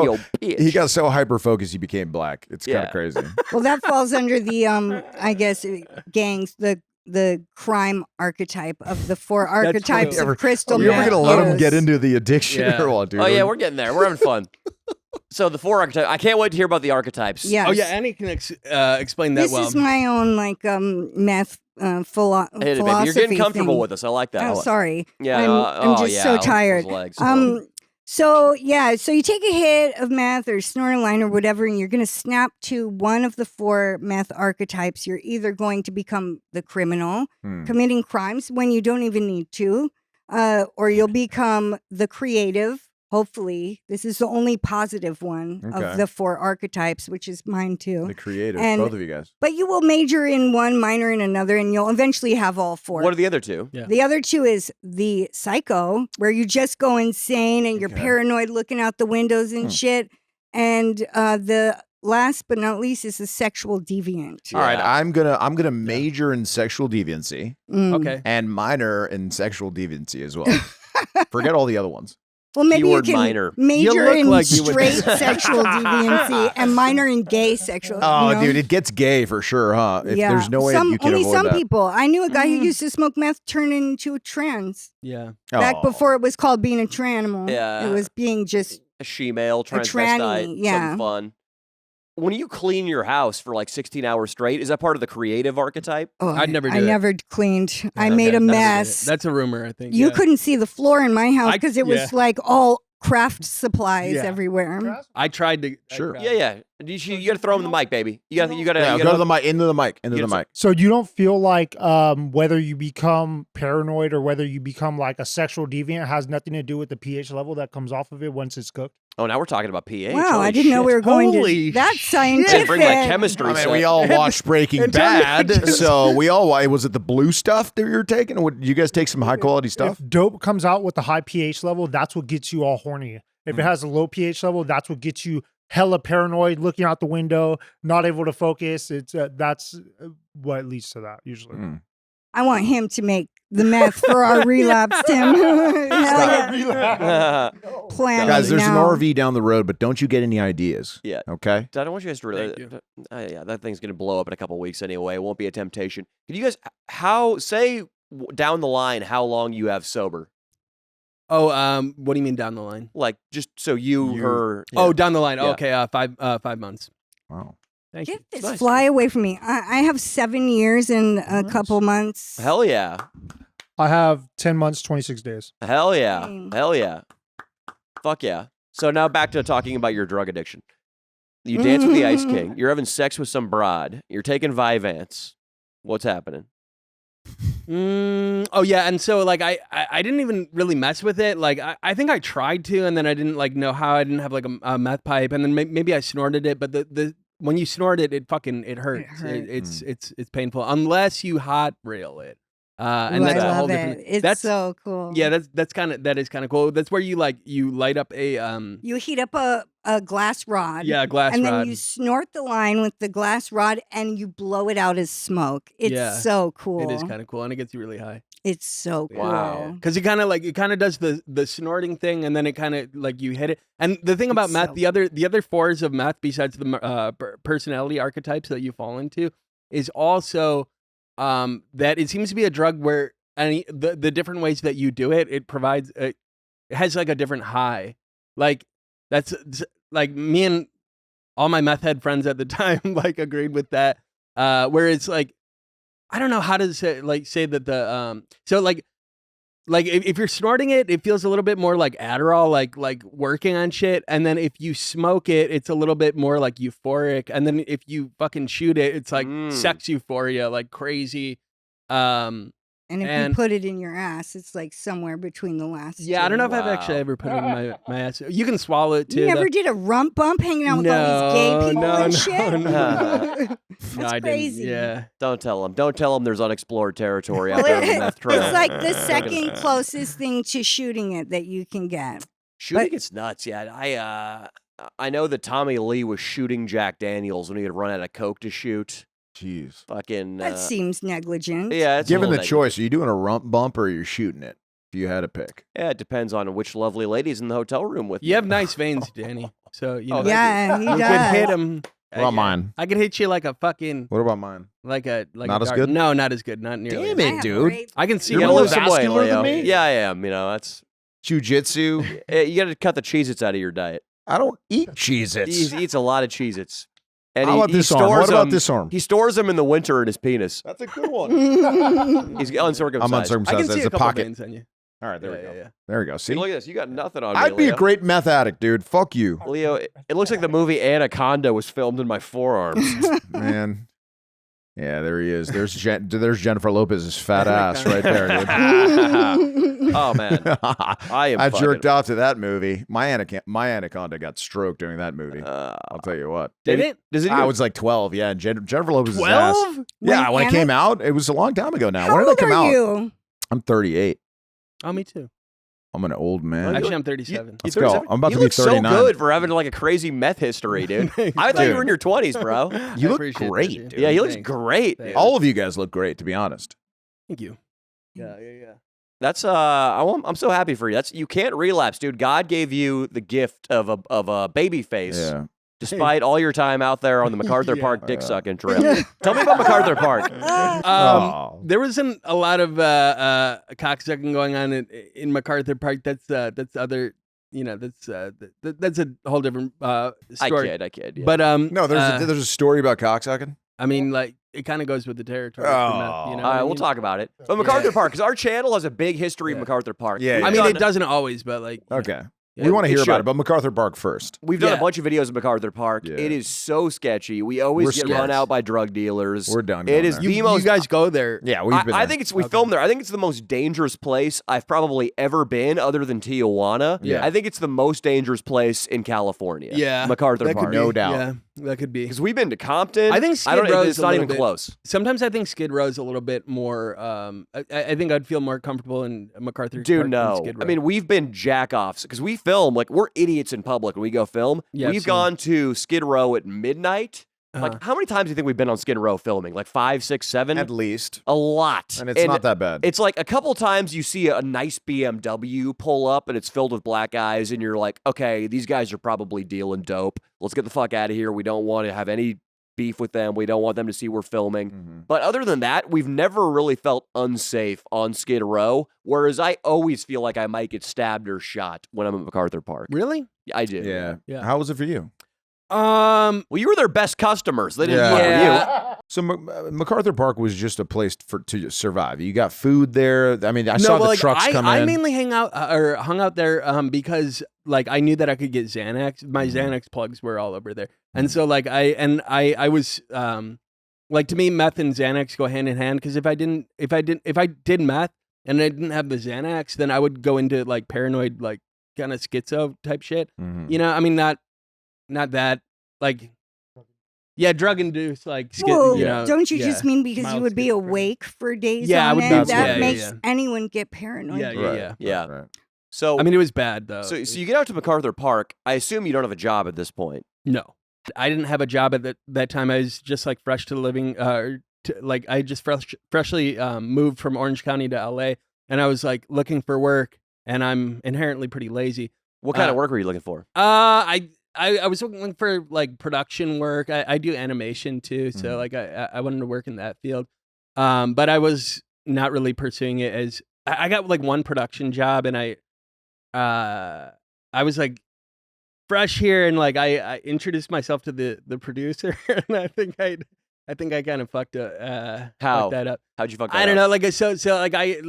S2: your bitch.
S1: he got so hyper focused he became black. It's kind of crazy.
S5: Well, that falls under the I guess gangs, the crime archetype of the 4 archetypes
S1: true.
S5: of crystal
S1: Are you ever
S5: meth
S1: gonna let him
S5: use.
S1: get into the addiction
S3: Yeah.
S1: or what, dude?
S2: Oh yeah, we're getting there. We're having fun. So the 4 archetypes. I can't wait to hear about the archetypes.
S5: Yes.
S3: Oh yeah, Annie can explain that
S5: This
S3: well.
S5: is my own like meth
S2: Hey,
S5: philosophy.
S2: baby, you're getting comfortable
S5: thing.
S2: with us. I like that.
S5: Oh, sorry.
S2: Yeah,
S5: I'm just so
S2: those
S5: tired.
S2: legs.
S5: So you take a hit of meth or snort a line or whatever, and you're going to snap to one of the 4 meth archetypes. You're either going to become the criminal, committing crimes when you don't even need to, or you'll become the creative. Hopefully, this is the only positive one of the 4 archetypes, which is mine too.
S1: The creative,
S5: And-
S1: both of you guys.
S5: But you will major in one, minor in another, and you'll eventually have all 4.
S2: What are the other 2?
S3: Yeah.
S5: The other 2 is the psycho, where you just go insane and you're paranoid looking out the windows and shit. And the last but not least is the sexual deviant.
S1: All right, I'm gonna major in sexual deviancy
S3: Okay.
S1: and minor in sexual deviancy as well. Forget all the other ones.
S5: Well, maybe
S2: Keyword
S5: you can
S2: minor.
S3: You
S5: major
S3: look
S5: in
S3: like you would-
S5: straight sexual deviancy and minor in gay sexual.
S1: Oh,
S5: you know?
S1: dude, it gets gay for sure, huh? If
S5: Yeah.
S1: there's no way you can
S5: only
S1: avoid
S5: some
S1: that.
S5: people. I knew a guy who used to smoke meth turn into a trans.
S3: Yeah.
S5: Back
S1: Oh.
S5: before it was called being a tranimal.
S2: Yeah.
S5: It was being just
S2: A she-male,
S5: A
S2: transvestite,
S5: tranny, yeah.
S2: something fun. When you clean your house for like 16 hours straight, is that part of the creative archetype?
S5: I
S3: never do
S5: I
S3: it.
S5: never cleaned. I
S3: Okay,
S5: made a
S3: never did it.
S5: mess.
S3: That's a rumor, I think.
S5: You
S3: yeah.
S5: couldn't see the floor in my house
S3: I-
S5: because it was
S3: yeah.
S5: like all craft supplies
S3: Yeah.
S5: everywhere.
S3: I tried to.
S1: Sure.
S2: Yeah. You got to throw him the mic, baby. You got to.
S1: Yeah, go to the mic, into the mic, into
S2: You
S1: the
S2: gotta-
S1: mic.
S4: So you don't feel like whether you become paranoid or whether you become like a sexual deviant has nothing to do with the pH level that comes off of it once it's cooked?
S2: Oh, now we're talking about pH.
S5: Wow,
S2: Holy
S5: I didn't know
S2: shit.
S5: we were going
S3: Holy
S5: to. That's
S3: shit.
S5: scientific.
S2: Bring my chemistry.
S1: I mean,
S2: set.
S1: we all watched Breaking
S3: It totally
S1: Bad,
S3: just-
S1: so we all. Was it the blue stuff that you were taking? Or did you guys take some high quality stuff?
S4: If dope comes out with a high pH level, that's what gets you all horny. If it has a low pH level, that's what gets you hella paranoid, looking out the window, not able to focus. It's that's what leads to that usually.
S5: I want him to make the meth for our relapse, Tim. Hell yeah. Plan
S1: Guys,
S5: it
S1: there's an
S5: now.
S1: RV down the road, but don't you get any ideas?
S2: Yeah.
S1: Okay.
S2: I don't want you guys to really.
S3: Thank you.
S2: Yeah, that thing's gonna blow up in a couple weeks anyway. It won't be a temptation. Can you guys say down the line how long you have sober?
S3: Oh, what do you mean down the line?
S2: Like just so you,
S1: You-
S2: her.
S3: Oh, down the line.
S2: Yeah.
S3: Okay, 5 months.
S1: Wow.
S3: Thank
S5: Get
S3: you.
S5: this
S2: Nice.
S5: fly away from me. I have 7 years and a couple months.
S2: Hell yeah.
S4: I have 10 months, 26 days.
S2: Hell yeah.
S5: Same.
S2: Hell yeah. Fuck yeah. So now back to talking about your drug addiction. You dance with the Ice King. You're having sex with some broad. You're taking Vyvanse. What's happening?
S3: Oh yeah, and so like I didn't even really mess with it. Like I think I tried to, and then I didn't like know how. I didn't have like a meth pipe, and then maybe I snorted it. But the when you snort it, it hurts.
S5: hurts.
S3: It's painful unless you hot reel it. And
S5: Ooh,
S3: that's
S5: I
S3: a whole
S5: love
S3: different.
S5: it. It's
S3: that's
S5: so cool.
S3: yeah. That is kind of cool. That's where you light up a
S5: You heat up a glass rod.
S3: yeah, glass
S5: and
S3: rod.
S5: then you snort the line with the glass rod and you blow it out as smoke. It's
S3: Yeah.
S5: so cool.
S3: It is kind of cool, and it gets you really high.
S5: It's so cool.
S2: Wow.
S3: Because it kind of does the snorting thing, and then it kind of like you hit it. And the thing about
S5: It's
S3: meth,
S5: so
S3: the other fours of meth, besides the personality archetypes that you fall into, is also that it seems to be a drug where the different ways that you do it, it provides it has like a different high. Like that's like me and all my meth head friends at the time like agreed with that. Where it's like, I don't know how to say that the so like if you're snorting it, it feels a little bit more like Adderall, like working on shit. And then if you smoke it, it's a little bit more like euphoric. And then if you fucking shoot it, it's like sex euphoria, like crazy.
S5: And if you put it in your ass, it's like somewhere between the last two.
S3: I don't know if I've actually ever put it in my ass. You can swallow it too.
S5: You never did a rump bump hanging out with all these gay people and shit? That's crazy.
S3: Yeah.
S2: Don't tell them. Don't tell them there's unexplored territory out there on the meth trail.
S5: It's like the second closest thing to shooting it that you can get.
S2: Shooting it's nuts. Yeah, I know that Tommy Lee was shooting Jack Daniels when he had run out of coke to shoot.
S1: Jeez.
S2: Fucking.
S5: That seems negligent.
S2: Yeah. It's
S1: Given the choice, are you doing a rump bump or are you shooting it? If you had to pick.
S2: Yeah, it depends on which lovely lady's in the hotel room with you.
S3: You have nice veins, Danny. So you know.
S5: Yeah, he
S3: you
S5: does.
S3: can hit him.
S1: What about mine?
S3: I could hit you like a fucking.
S1: What about mine?
S3: Like
S1: not
S3: a
S1: as
S3: dart.
S1: good?
S3: No, not as good. Not nearly.
S1: Damn it, dude.
S3: I can see.
S2: You
S1: You're
S2: gotta
S1: more
S2: lose some weight,
S1: vascular
S2: Leo.
S1: than me?
S2: Yeah, I am. You know, that's
S1: Jiu-jitsu.
S2: you got to cut the Cheez-Its out of your diet.
S1: I don't eat Cheez-Its.
S2: He eats a lot of Cheez-Its. And
S1: How about this arm? What about this arm?
S2: He stores them in the winter in his penis.
S1: That's a good one.
S2: He's uncircumcised.
S1: I'm uncircumcised.
S3: I can see
S1: It's
S3: a
S1: a
S3: couple
S1: pocket.
S3: veins on you.
S1: All right, there we go.
S3: Yeah.
S1: There we go. See?
S2: Look at this. You got nothing on me,
S1: I'd be
S2: Leo.
S1: a great meth addict, dude. Fuck you.
S2: Leo, it looks like the movie Anaconda was filmed in my forearms.
S1: Man. Yeah, there he is. There's Jennifer Lopez's fat ass right there, dude.
S2: Oh, man.
S1: I jerked off to that movie. My anaconda got stroked during that movie. I'll tell you what.
S3: Did it?
S2: Does it?
S1: I was like 12. Yeah, Jennifer Lopez's
S3: 12?
S1: ass. Yeah, when it came out, it was a long time ago now.
S5: How
S1: when did
S5: old
S1: it come
S5: are
S1: out?
S5: you?
S1: I'm 38.
S3: Oh, me too.
S1: I'm an old man.
S3: Actually, I'm 37.
S1: Let's go. I'm about
S2: you
S1: to be
S2: look
S1: 39.
S2: so good for having like a crazy meth history, dude. I thought you were in your 20s, bro.
S1: You
S3: I
S1: look
S3: appreciate that,
S1: great,
S3: dude.
S1: dude.
S2: Yeah, he looks
S3: Thanks.
S2: great.
S3: Thanks.
S1: All of you guys look great, to be honest.
S3: Thank you. Yeah.
S2: That's I'm so happy for you. You can't relapse, dude. God gave you the gift of a baby face.
S1: Yeah.
S2: Despite all your time out there on the MacArthur Park dick sucking trail. Tell me about MacArthur Park.
S3: There wasn't a lot of cocksucking going on in MacArthur Park. That's other. You know, that's a whole different story.
S2: I kid. Yeah.
S3: But
S1: No, there's a story about cocksucking.
S3: I mean, like it kind of goes with the territory. For meth, you know
S2: all
S3: what
S2: right,
S3: I
S2: we'll
S3: mean?
S2: talk about it. But MacArthur Park, because our channel has a big history of MacArthur Park.
S1: Yeah,
S3: I mean, it doesn't always, but like. You know.
S1: Okay.
S3: Yeah,
S1: We want to
S2: it
S1: hear about
S2: should.
S1: it, but MacArthur Park first.
S2: We've done
S3: Yeah.
S2: a bunch of videos of MacArthur Park.
S1: Yeah.
S2: It is so sketchy. We always
S1: We're
S2: get run
S1: scared.
S2: out by drug dealers.
S1: We're done.
S2: It
S1: going
S2: is
S1: there.
S2: the
S3: You
S2: most.
S3: guys go there.
S1: Yeah, we've been
S2: I
S1: there.
S2: think we filmed there. I think it's the most dangerous place I've probably ever been, other than Tijuana.
S1: Yeah.
S2: I think it's the most dangerous place in California.
S3: Yeah,
S2: MacArthur
S3: that
S2: Park.
S3: could be.
S1: No doubt.
S3: Yeah, that could be.
S2: Because we've been to Compton.
S3: I think Skid Row's
S2: it's
S3: a
S2: not
S3: little
S2: even
S3: bit-
S2: close.
S3: Sometimes I think Skid Row's a little bit more. I think I'd feel more comfortable in MacArthur Park
S2: Dude,
S3: than
S2: no.
S3: Skid Row.
S2: I mean, we've been jack-offs because we film, like, we're idiots in public when we go film.
S3: Yeah, I've
S2: we've
S3: seen
S2: gone to Skid Row at midnight.
S3: Uh-huh.
S2: Like, how many times do you think we've been on Skid Row filming? Like 5, 6, 7?
S1: At least.
S2: A lot.
S1: And it's not that bad.
S2: It's like a couple times you see a nice BMW pull up and it's filled with black guys, and you're like, okay, these guys are probably dealing dope. Let's get the fuck out of here. We don't want to have any beef with them. We don't want them to see we're filming.
S1: Mhm.
S2: But other than that, we've never really felt unsafe on Skid Row, whereas I always feel like I might get stabbed or shot when I'm at MacArthur Park.
S3: really?
S2: I do.
S1: Yeah.
S3: Yeah.
S1: How was it for you?
S2: Well, you were their best customers. They didn't
S1: Yeah.
S2: fuck with you.
S3: Yeah.
S1: So MacArthur Park was just a place to survive. You got food there. I mean, I saw the trucks come
S3: I
S1: in.
S3: mainly hung out there because like I knew that I could get Xanax. My Xanax plugs were all over there, and so like I was like, to me, meth and Xanax go hand in hand, because if I did meth and I didn't have the Xanax, then I would go into like paranoid, like kind of schizo type shit.
S1: Mhm.
S3: You know, I mean, not that like. Yeah, drug induced, like,
S5: Whoa,
S3: you know,
S5: don't you
S3: yeah.
S5: just mean because you
S3: Mild
S5: would be
S3: schizophrenia.
S5: awake for days
S3: Yeah, I
S5: on
S3: would
S5: end?
S1: be-
S5: That
S1: yeah,
S5: makes
S3: yeah.
S5: anyone get paranoid.
S3: Yeah,
S1: Right.
S3: yeah.
S2: Yeah.
S1: Right.
S2: So,
S3: I mean, it was bad though.
S2: so you get out to MacArthur Park. I assume you don't have a job at this point.
S3: No, I didn't have a job at that time. I was just like fresh to the living. Like I just freshly moved from Orange County to LA, and I was like looking for work, and I'm inherently pretty lazy.
S2: What kind of work were you looking for?
S3: I was looking for like production work. I do animation too, so like I wanted to work in that field. But I was not really pursuing it as I got like one production job, and I was like fresh here, and like I introduced myself to the producer, and I think I kind of fucked that up.
S2: How'd you fuck that
S3: I don't
S2: up?
S3: know, like so like I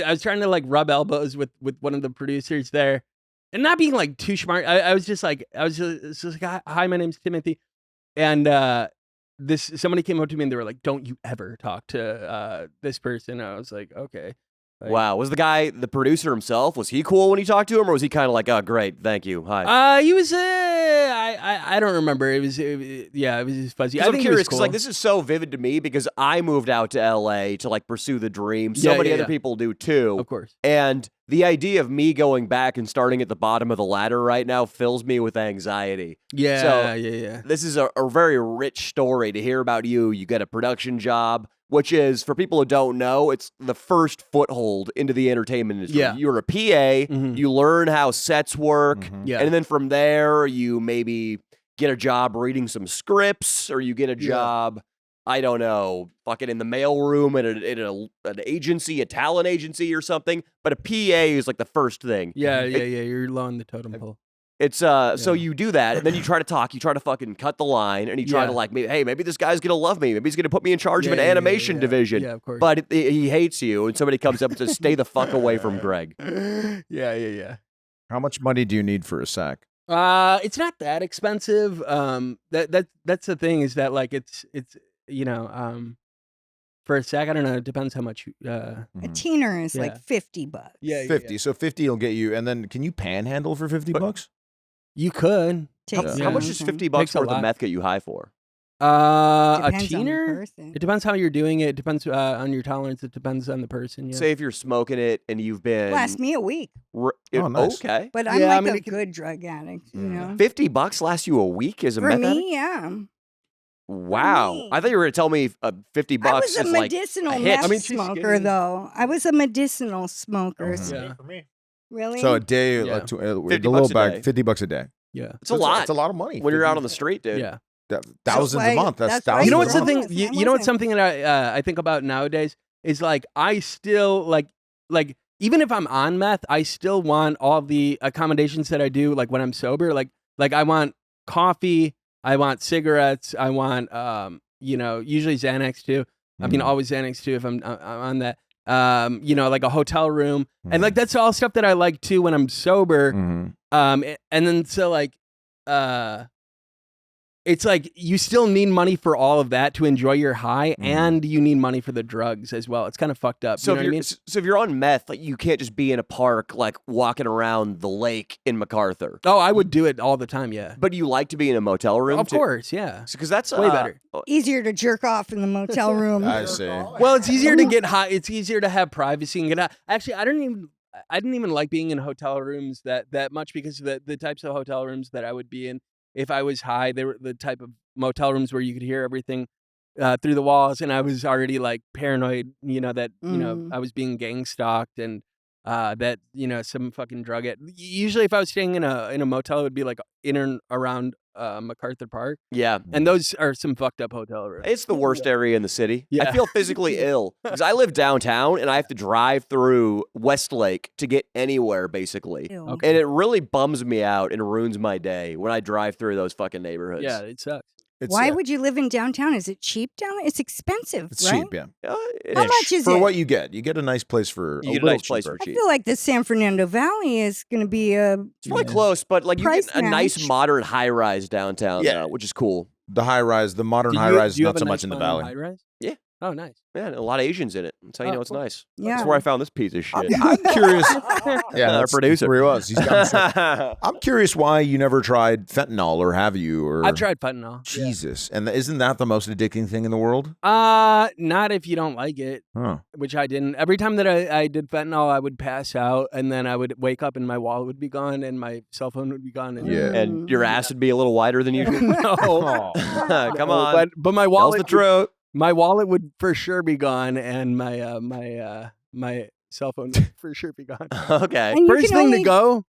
S3: was trying to like rub elbows with one of the producers there, and not being like too smart. I was just like, hi, my name's Timothy, and somebody came up to me and they were like, "Don't you ever talk to this person?" I was like, "Okay." Like,
S2: wow. Was the guy, the producer himself, was he cool when you talked to him, or was he kind of like, "Oh, great, thank you, hi"?
S3: He was. I don't remember. It was just fuzzy.
S2: I'm curious because like this is so vivid to me because I moved out to LA to like pursue the dream. So many other people do too.
S3: Of course.
S2: And the idea of me going back and starting at the bottom of the ladder right now fills me with anxiety.
S3: Yeah.
S2: So this is a very rich story to hear about you. You get a production job, which is, for people who don't know, it's the first foothold into the entertainment industry.
S3: Yeah.
S2: You're a PA, you learn how sets work, and then from there, you maybe get a job reading some scripts, or you get a job, I don't know, fucking in the mailroom at an agency, a talent agency or something. But a PA is like the first thing.
S3: Yeah. You're low on the totem pole.
S2: It's so you do that, and then you try to talk, you try to fucking cut the line, and you try to like, maybe this guy's gonna love me, maybe he's gonna put me in charge of an animation division.
S3: Yeah, of course.
S2: But he hates you, and somebody comes up and says, "Stay the fuck away from Greg."
S3: Yeah.
S1: How much money do you need for a sack?
S3: It's not that expensive. That's the thing is that like it's for a sack, I don't know. It depends how much.
S5: A teener is like $50.
S3: Yeah,
S1: 50. So 50 will get you, and then can you panhandle for $50?
S3: You could.
S2: How much does $50 worth of meth get you high for?
S3: A
S5: Depends on the
S3: teener?
S5: person.
S3: It depends how you're doing it. It depends on your tolerance. It depends on the person. Yeah.
S2: Say if you're smoking it and you've been
S5: Last me a week.
S1: Nice.
S2: Okay,
S5: But I'm
S3: Yeah, I
S5: like
S3: mean,
S5: a
S3: it can-
S5: good drug addict, you know?
S2: $50 lasts you a week as a
S5: For
S2: meth addict?
S5: me, yeah.
S2: Wow,
S5: me.
S2: I thought you were gonna tell me $50
S5: I was a
S2: is like
S5: medicinal
S2: a hit.
S5: meth
S3: I mean, she's
S5: smoker,
S3: skinny.
S5: though. I was a medicinal smoker.
S3: Yeah.
S4: For me.
S5: Really?
S1: So a day,
S3: Yeah.
S1: the
S2: $50
S1: little
S2: a
S1: bag,
S2: day.
S1: $50 a day.
S3: Yeah.
S2: It's a lot.
S1: It's a lot of money
S2: when you're out on the street, dude.
S3: Yeah.
S1: Thousands a month. That's
S5: that's why
S1: thousands.
S3: You know
S1: a
S3: what's the
S1: month.
S3: thing? You know what's something that I think about nowadays is like I still like even if I'm on meth, I still want all the accommodations that I do like when I'm sober. Like I want coffee, I want cigarettes, I want usually Xanax too. I mean always Xanax too if I'm on that. Like a hotel room, and like that's all stuff that I like too when I'm sober. And then so like it's like you still need money for all of that to enjoy your high, and you need money for the drugs as well. It's kind of fucked up.
S2: So
S3: You know what I mean?
S2: So if you're on meth, like you can't just be in a park like walking around the lake in MacArthur.
S3: Oh, I would do it all the time. Yeah.
S2: But you like to be in a motel room?
S3: Of course, yeah.
S2: Because that's
S3: way better.
S5: Easier to jerk off in the motel room.
S1: I see.
S3: Well, it's easier to get high. It's easier to have privacy and get out. Actually, I didn't even like being in hotel rooms that much because the types of hotel rooms that I would be in if I was high, they were the type of motel rooms where you could hear everything through the walls, and I was already like paranoid, that I was being gang stalked and that some fucking drug usually if I was staying in a motel, it would be like in and around MacArthur Park.
S2: Yeah.
S3: And those are some fucked up hotel rooms.
S2: It's the worst area in the city.
S3: Yeah.
S2: I feel physically ill because I live downtown and I have to drive through Westlake to get anywhere, basically.
S5: Ew.
S3: Okay.
S2: And it really bums me out and ruins my day when I drive through those fucking neighborhoods.
S3: Yeah, it sucks.
S5: Why would you live in downtown? Is it cheap down there? It's expensive,
S1: It's
S5: right?
S1: cheap, yeah.
S5: How much is
S1: for
S5: it?
S1: what you get? You get a nice place for
S2: You
S1: a
S2: get a
S1: little
S2: nice place
S1: cheaper.
S2: for
S5: I
S2: cheap.
S5: feel like the San Fernando Valley is going to be a
S2: It's probably close, but like you
S5: Price
S2: get a nice
S5: match.
S2: modern high rise downtown,
S1: Yeah.
S2: which is cool.
S1: The high rise, the modern
S3: Do
S1: high
S3: you-
S1: rise,
S3: do you
S1: not
S3: have a
S1: so
S3: nice
S1: much in the
S3: modern
S1: valley.
S3: high-rise?
S2: Yeah.
S3: Oh, nice.
S2: Yeah, and a lot of Asians in it. That's how you
S3: Oh,
S2: know it's
S3: cool.
S2: nice.
S5: Yeah.
S2: That's where I found this piece of shit.
S1: I'm curious. Yeah,
S2: Our
S1: that's
S2: producer.
S1: where he was. He's got some- I'm curious why you never tried fentanyl, or have you? Or
S3: I've tried fentanyl. Yeah.
S1: Jesus, and isn't that the most addicting thing in the world?
S3: Not if you don't like it,
S1: Huh.
S3: which I didn't. Every time that I did fentanyl, I would pass out, and then I would wake up and my wallet would be gone and my cell phone would be gone. And
S1: Yeah.
S2: And your ass would be a little wider than usual.
S3: no,
S2: Come on.
S3: But my
S2: Tells
S3: wallet,
S2: the truth.
S3: my wallet would for sure be gone, and my cell phone would for sure be gone.
S2: Okay.
S5: And you
S3: First
S5: can
S3: thing
S5: only-
S3: to go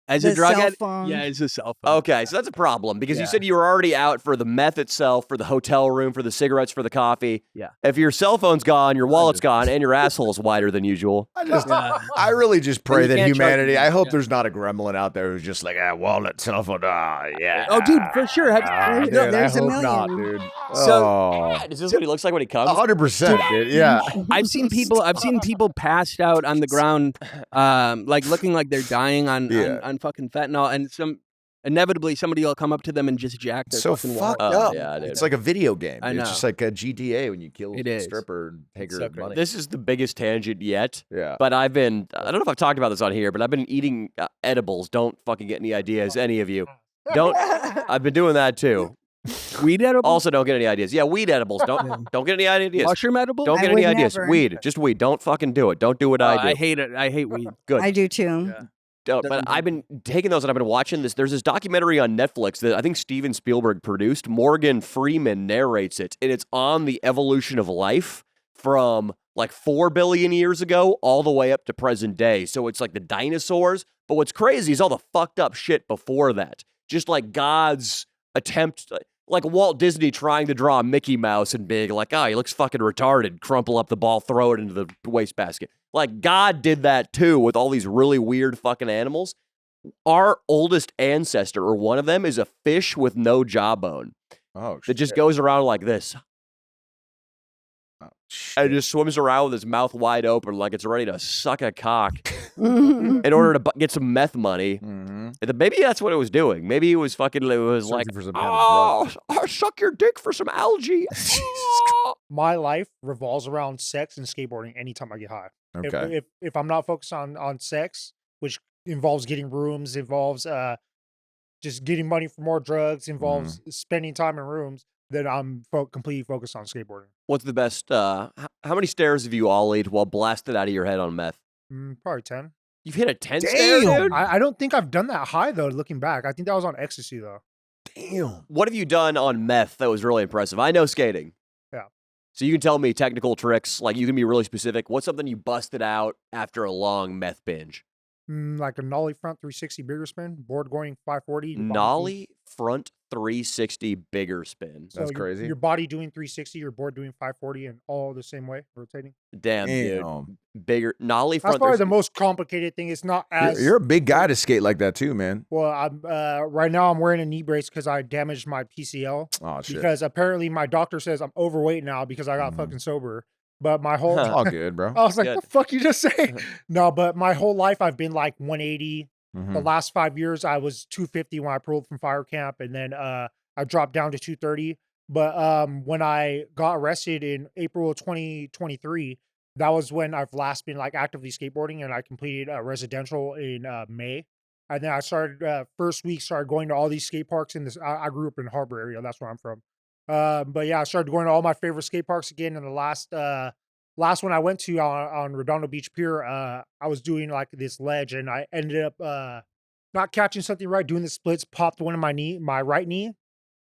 S3: as a
S5: The
S3: drug
S5: cell
S3: addict.
S5: phone.
S3: Yeah, it's a cell phone.
S2: Okay, so that's a problem because you
S3: Yeah.
S2: said you were already out for the meth itself, for the hotel room, for the cigarettes, for the coffee.
S3: Yeah.
S2: If your cell phone's gone, your wallet's gone, and your asshole's wider than usual.
S1: I really just pray
S2: you
S1: that
S2: can't charge
S1: humanity.
S2: me.
S1: I hope there's not a gremlin out there who's just like, wallet, cell phone, yeah.
S3: Oh, dude, for sure.
S1: Dude,
S5: There's
S1: I
S5: a
S1: hope not,
S5: million.
S1: dude.
S3: So-
S2: Is this what he looks like when he comes?
S1: 100%, dude. Yeah.
S3: I've seen people passed out on the ground, like looking like they're dying on
S1: Yeah.
S3: on fucking fentanyl, and some inevitably somebody will come up to them and just jack their
S1: so
S3: fucking
S1: fucked
S3: wallet.
S1: up.
S2: Yeah, dude.
S1: It's like a video game.
S3: I know.
S1: It's just like a GTA when you kill
S3: It
S1: a
S3: is.
S1: stripper and take
S3: It's
S1: her
S3: so crazy.
S1: money.
S2: This is the biggest tangent yet.
S1: Yeah.
S2: But I don't know if I've talked about this on here, but I've been eating edibles. Don't fucking get any ideas, any of you. I've been doing that too.
S3: Weed edibles?
S2: Also, don't get any ideas. Yeah, weed edibles. Don't get any ideas.
S3: Mushroom edibles?
S2: Don't
S5: I
S2: get any
S5: would
S2: ideas.
S5: never.
S2: Weed. Just weed. Don't fucking do it. Don't do what I do.
S3: I hate it. I hate weed.
S2: Good.
S5: I do too.
S2: But I've been taking those and I've been watching this. There's this documentary on Netflix that I think Steven Spielberg produced. Morgan Freeman narrates it, and it's on the evolution of life from like 4 billion years ago all the way up to present day. So it's like the dinosaurs. But what's crazy is all the fucked up shit before that. Just like God's attempt, like Walt Disney trying to draw a Mickey Mouse and being like, oh, he looks fucking retarded. Crumple up the ball, throw it into the wastebasket. Like God did that too with all these really weird fucking animals. Our oldest ancestor, or one of them, is a fish with no jawbone that just goes around like this. And just swims around with his mouth wide open like it's ready to suck a cock in order to get some meth money. And then maybe that's what it was doing. Maybe it was fucking, it was
S1: Searching
S2: like,
S1: for some
S2: I'll suck your dick for some algae.
S4: My life revolves around sex and skateboarding anytime I get high.
S1: Okay.
S4: If I'm not focused on sex, which involves getting rooms, involves just getting money for more drugs, involves spending time in rooms, then I'm completely focused on skateboarding.
S2: What's the best? How many stairs have you ollied while blasted out of your head on meth?
S4: Probably 10.
S2: You've hit a 10 stair, dude?
S4: I don't think I've done that high though. Looking back, I think that was on ecstasy though.
S1: Damn.
S2: What have you done on meth that was really impressive? I know skating.
S4: Yeah.
S2: So you can tell me technical tricks, like you can be really specific. What's something you busted out after a long meth binge?
S4: Like a nollie front 360 bigger spin, board going 540.
S2: Nollie front 360 bigger spin.
S4: So
S1: That's crazy.
S4: Your body doing 360, your board doing 540, and all the same way, rotating.
S2: Damn, dude. Bigger nollie front.
S4: That's probably the most complicated thing. It's not as
S1: You're a big guy to skate like that too, man.
S4: well. I'm right now. I'm wearing a knee brace because I damaged my PCL.
S1: Oh shit.
S4: Because apparently my doctor says I'm overweight now because I got fucking sober. But my whole
S1: It's all good, bro.
S4: I was like,
S2: Good.
S4: "What the fuck you just say?" No, but my whole life I've been like 180. The last 5 years I was 250 when I paroled from fire camp, and then I dropped down to 230. But when I got arrested in April of 2023, that was when I've last been like actively skateboarding, and I completed residential in May. And then I started first week started going to all these skate parks in this. I grew up in Harbor area. That's where I'm from. But yeah, I started going to all my favorite skate parks again. And the last one I went to on Redondo Beach Pier, I was doing like this ledge, and I ended up not catching something right, doing the splits, popped one of my right knee,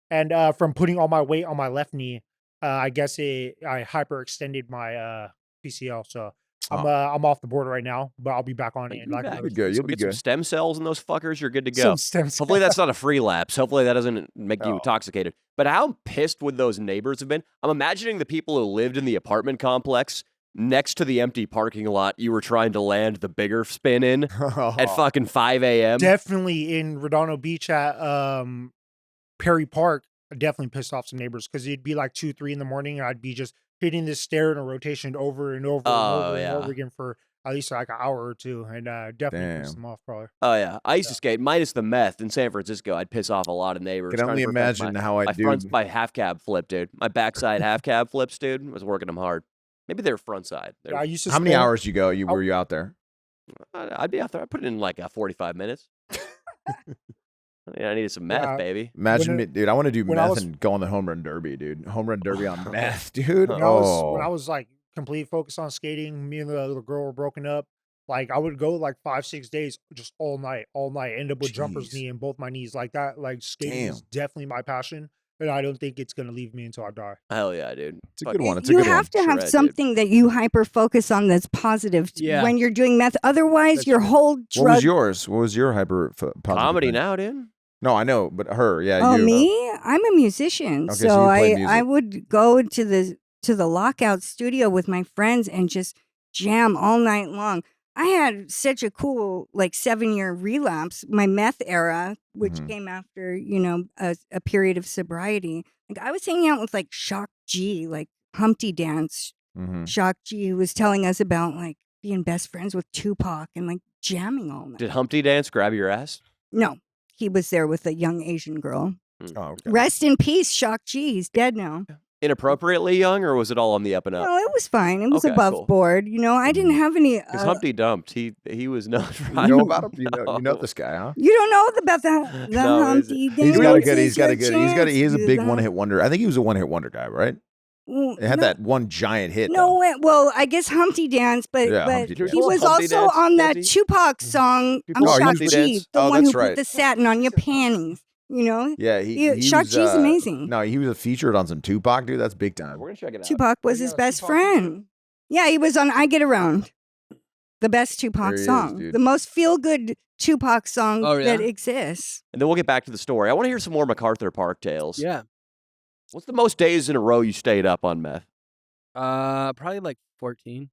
S4: and from putting all my weight on my left knee, I guess I hyperextended my PCL. So I'm off the board right now, but I'll be back on it.
S2: You'll
S1: be good. You'll be
S2: get some
S1: good.
S2: stem cells in those fuckers. You're good to go.
S4: Some
S2: Hopefully that's not a free lapse. Hopefully that doesn't make you intoxicated. But how pissed would those neighbors have been? I'm imagining the people who lived in the apartment complex next to the empty parking lot you were trying to land the bigger spin in at fucking 5 a.m.
S4: Definitely in Redondo Beach at Perry Park, I definitely pissed off some neighbors because it'd be like 2, 3 in the morning, and I'd be just hitting this stair in a rotation over and over and over again for at least like an hour or two, and definitely pissed them off probably.
S2: Oh yeah, I used to skate minus the meth in San Francisco. I'd piss off a lot of neighbors.
S1: Can only imagine how I do.
S2: My half cab flip, dude. My backside half cab flips, dude. I was working them hard. Maybe they're front side.
S4: I used to
S1: How many hours you go? Were you out there?
S2: I'd be out there. I put it in like 45 minutes. I needed some meth, baby.
S1: Imagine me, dude. I want to do meth and go on the home run derby, dude. Home run derby on meth, dude.
S4: When I was like completely focused on skating, me and the little girl were broken up. Like I would go like 5-6 days just all night. End up with jumper's knee in both my knees like that. Like skating is definitely my passion, and I don't think it's gonna leave me until I die.
S2: Hell yeah, dude.
S1: It's a good one. It's
S5: you
S1: a good one.
S5: have to have something that you hyper focus on that's positive when you're doing meth. Otherwise, your whole drug.
S1: What was yours? What was your hyper positive
S2: comedy
S1: thing?
S2: now, dude?
S1: No, I know, but her, yeah.
S5: Oh,
S1: you.
S5: me? I'm a musician,
S1: Okay,
S5: so
S1: you play music.
S5: I would go to the lockout studio with my friends and just jam all night long. I had such a cool 7-year relapse, my meth era, which came after a period of sobriety. Like I was hanging out with Shock G, Humpty Dance. Shock G was telling us about being best friends with Tupac and jamming all night.
S2: Did Humpty Dance grab your ass?
S5: No. he was there with a young Asian girl.
S1: Oh, okay.
S5: Rest in peace, Shock G. He's dead now.
S2: Inappropriately young, or was it all on the up and up?
S5: No, it was fine. It was
S2: Okay,
S5: above
S2: cool.
S5: board. You know, I didn't have any.
S2: Because Humpty Dumped, he was not.
S1: You know about him? You know this guy, huh?
S5: You don't know about the
S2: No,
S5: Humpty Dance.
S1: He's got a good. He is a big
S5: one-hit
S1: one-hit wonder. I think he was a one-hit wonder guy, right? It had that one giant hit.
S5: No, well, I guess Humpty Dance, but
S1: Humpty Dance.
S5: he was
S2: Humpty
S5: also
S2: Dance,
S5: on that
S2: Humpty?
S5: Tupac song. I'm
S1: Oh,
S5: Shock
S1: Humpty
S5: G,
S1: Dance.
S5: the
S1: Oh,
S5: one who
S1: that's
S5: put
S1: right.
S5: the satin on your panties. You know?
S1: Yeah,
S5: Shock G's amazing.
S1: No, he was featured on some Tupac, dude. That's big time.
S2: We're gonna check it out.
S5: Tupac was his best friend. Yeah, he was on I Get Around. The best Tupac
S1: There he is,
S5: song.
S1: dude.
S5: The most feel-good Tupac song that exists.
S2: And then we'll get back to the story. I want to hear some more MacArthur Park tales.
S3: Yeah.
S2: What's the most days in a row you stayed up on meth?
S3: Probably like 14.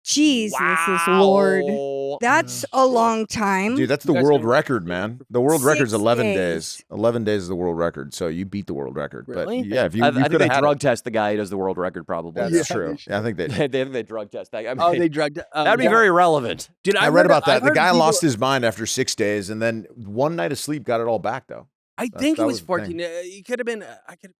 S5: Jesus is Lord. That's a long time.
S1: Dude, that's the
S3: You guys
S1: world
S3: know-
S1: record, man. The world record's
S5: 6
S1: 11
S5: days.
S1: days. 11 days is the world record. So you beat the world record.
S3: Really?
S1: But yeah, if you,
S2: I think
S1: could
S2: they
S1: have had
S2: drug
S1: it.
S2: test the guy who does the world record, probably.
S1: That's true. Yeah, I think they
S2: they think they drug test that guy. I mean,
S3: Oh, they drugged.
S2: that'd be very relevant.
S3: Dude,
S1: I read about that.
S3: I've
S1: The
S3: heard
S1: guy
S3: people-
S1: lost his mind after 6 days, and then one night of sleep got it all back, though.
S3: I think
S1: that
S3: it
S1: was
S3: was
S1: the
S3: 14.
S1: thing.
S3: It could have been. I could.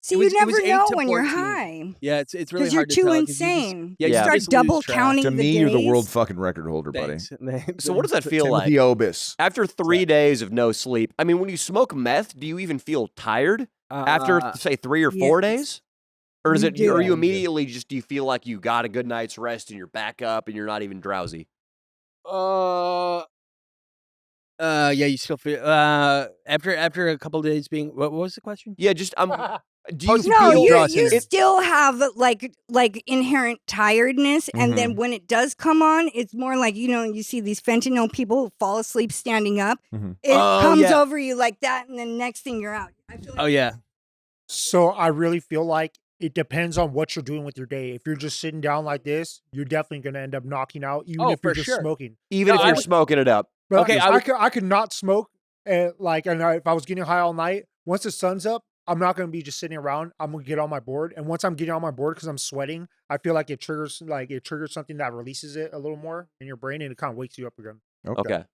S5: See,
S3: it was-
S5: you
S3: it was
S5: never
S3: 8
S5: know
S3: to
S5: when you're
S3: 14.
S5: high.
S3: Yeah, it's really
S5: Because you're
S3: hard to
S5: too
S3: tell, 'cause you just-
S5: insane.
S3: yeah,
S5: You
S3: you
S5: start
S3: just lose
S5: double
S3: track.
S5: counting
S1: To
S5: the
S1: me, you're the
S5: days.
S1: world fucking record holder, buddy.
S3: Thanks.
S2: So what does that feel like?
S1: Timothy Obis.
S2: After 3 days of no sleep, I mean, when you smoke meth, do you even feel tired after, say, 3 or 4
S5: yes.
S2: days? Or is
S5: You
S2: it?
S5: do.
S2: Or you immediately just do you feel like you got a good night's rest and you're back up and you're not even drowsy?
S3: Yeah, you still feel after a couple days being. What was the question?
S2: Yeah, just do you
S5: No,
S2: feel?
S5: you still have like inherent tiredness, and then when it does come on, it's more like you see these fentanyl people fall asleep standing up. It comes over you like that, and then next thing you're out. I feel like
S3: Oh yeah.
S4: So I really feel like it depends on what you're doing with your day. If you're just sitting down like this, you're definitely going to end up knocking out, even if you're
S3: for
S4: just
S3: sure.
S4: smoking.
S2: Even if you're smoking it up.
S4: But
S3: Okay,
S4: I could not smoke. And if I was getting high all night, once the sun's up, I'm not going to be just sitting around. I'm going to get on my board. And once I'm getting on my board because I'm sweating, I feel like it triggers something that releases it a little more in your brain, and it kind of wakes you up again.
S2: Okay.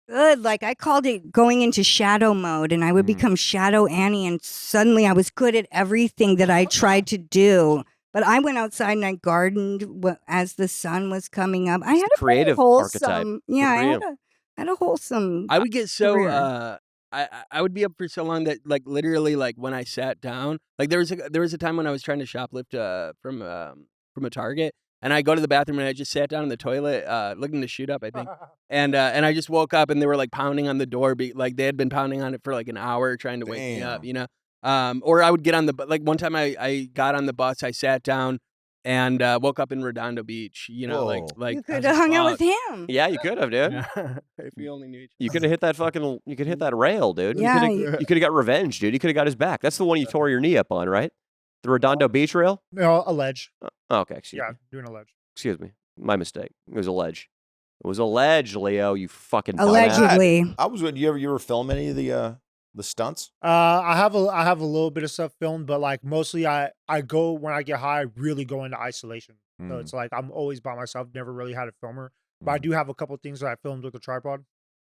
S5: good. Like I called it going into shadow mode, and I would become Shadow Annie, and suddenly I was good at everything that I tried to do. But I went outside and I gardened as the sun was coming up. I had a
S2: creative
S5: wholesome,
S2: archetype.
S5: yeah, I
S2: Good
S5: had a wholesome.
S3: I would get so
S5: career.
S3: I would be up for so long that like literally like when I sat down, like there was a time when I was trying to shoplift from a Target, and I go to the bathroom and I just sat down in the toilet looking to shoot up, I think, and I just woke up and they were like pounding on the door, like they had been pounding on it for like an hour trying to wake me up, you know. Or I would get on like one time I got on the bus, I sat down and woke up in Redondo Beach, you know.
S1: Whoa.
S3: like
S5: You could have hung out with him.
S2: Yeah, you could have, dude.
S3: if we only knew each other.
S2: You could have hit that fucking. You could hit that rail, dude.
S5: Yeah,
S2: You could have got revenge, dude. You could have got his back. That's the one you tore your knee up on, right? The Redondo Beach rail.
S4: No, a ledge.
S2: Oh, okay, excuse
S4: Yeah,
S2: me.
S4: doing a ledge.
S2: Excuse me. My mistake. It was a ledge. It was a ledge, Leo. You fucking dumbass.
S5: Allegedly.
S1: I was. You ever film any of the stunts?
S4: I have a little bit of stuff filmed, but like mostly I go when I get high, I really go into isolation. So it's like I'm always by myself. Never really had a filmer, but I do have a couple things that I filmed with a tripod.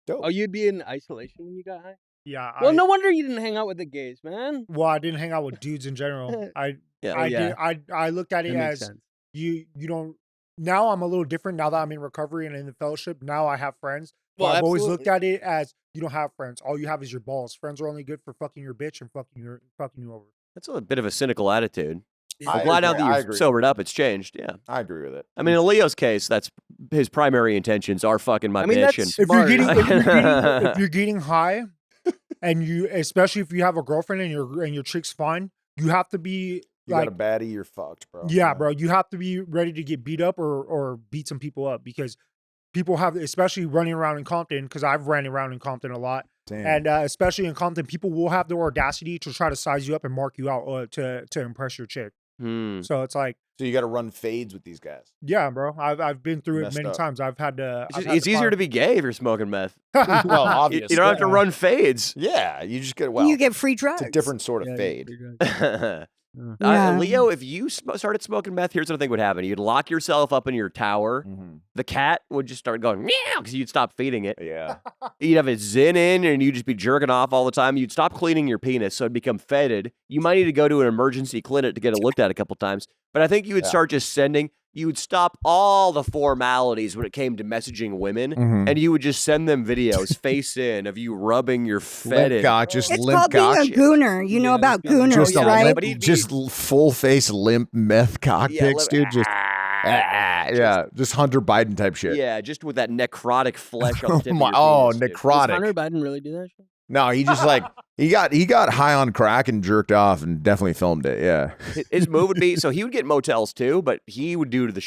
S1: Dope.
S3: Oh, you'd be in isolation when you got high?
S4: Yeah.
S3: Well, no wonder you didn't hang out with the gays, man.
S4: Well, I didn't hang out with dudes in general. I looked at it
S3: That makes
S4: as
S3: sense.
S4: you don't. Now I'm a little different. Now that I'm in recovery and in the fellowship, now I have friends. But
S3: Well,
S4: I've always
S3: absolutely.
S4: looked at it as you don't have friends. All you have is your balls. Friends are only good for fucking your bitch and fucking you over.
S2: That's a bit of a cynical attitude.
S1: I
S2: I'm glad now
S1: agree,
S2: that
S1: I
S2: you've
S1: agree.
S2: sobered up, it's changed. Yeah.
S1: I agree with it.
S2: I mean, in Leo's case, that's his primary intentions are fucking my
S3: I mean,
S2: bitch.
S3: that's
S2: And
S4: If you're getting high, and especially if you have a girlfriend and your chick's fine, you have to be
S1: You
S4: like,
S1: got a baddie, you're fucked, bro.
S4: yeah, bro. You have to be ready to get beat up or beat some people up because people have, especially running around in Compton, because I've ran around in Compton a lot.
S1: Damn.
S4: And especially in Compton, people will have the audacity to try to size you up and mark you out to impress your chick. So it's like,
S1: So you got to run fades with these guys.
S4: yeah, bro. I've been through it
S1: Messed
S4: many
S1: up.
S4: times. I've had to.
S2: it's easier to be gay if you're smoking meth.
S1: Well,
S2: You
S1: obviously.
S2: don't have to run fades.
S1: Yeah, you just get
S5: You get free drugs.
S1: It's a different sort of
S3: Yeah,
S1: fade.
S3: you're good.
S2: Leo, if you started smoking meth, here's what I think would happen. You'd lock yourself up in your tower. The cat would just start going meow because you'd stop feeding it.
S1: Yeah.
S2: You'd have it zen in and you'd just be jerking off all the time. You'd stop cleaning your penis so it'd become fetid. You might need to go to an emergency clinic to get it looked at a couple times. But I think you would start just you would stop all the formalities when it came to messaging women, and you would just send them videos face in of you rubbing your fetid.
S5: It's called being a gooner. You know about gooners, right?
S1: Just full face limp meth cock pics, dude. Just just Hunter Biden type shit.
S2: Yeah, just with that necrotic flesh on the tip of your penis,
S1: necrotic.
S3: Does Hunter Biden really do that shit?
S1: No, he just he got high on crack and jerked off and definitely filmed it. Yeah,
S2: his move would be he would get motels too, but he would do to the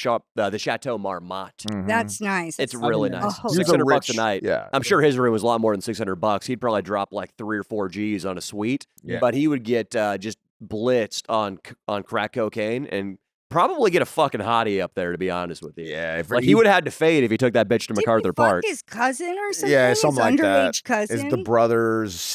S2: Chateau Marmont.
S5: That's nice.
S2: It's really nice.
S5: Oh,
S2: $600 a night.
S1: Yeah,
S2: I'm sure his room was a lot more than $600. He'd probably drop like 3 or 4 G's on a suite.
S1: Yeah.
S2: But he would get just blitzed on crack cocaine and probably get a fucking hottie up there, to be honest with you.
S1: Yeah,
S2: he would have had to fade if he took that bitch to MacArthur Park.
S5: His cousin or something?
S1: Yeah, something like that.
S5: Underage cousin?
S1: Is the brother's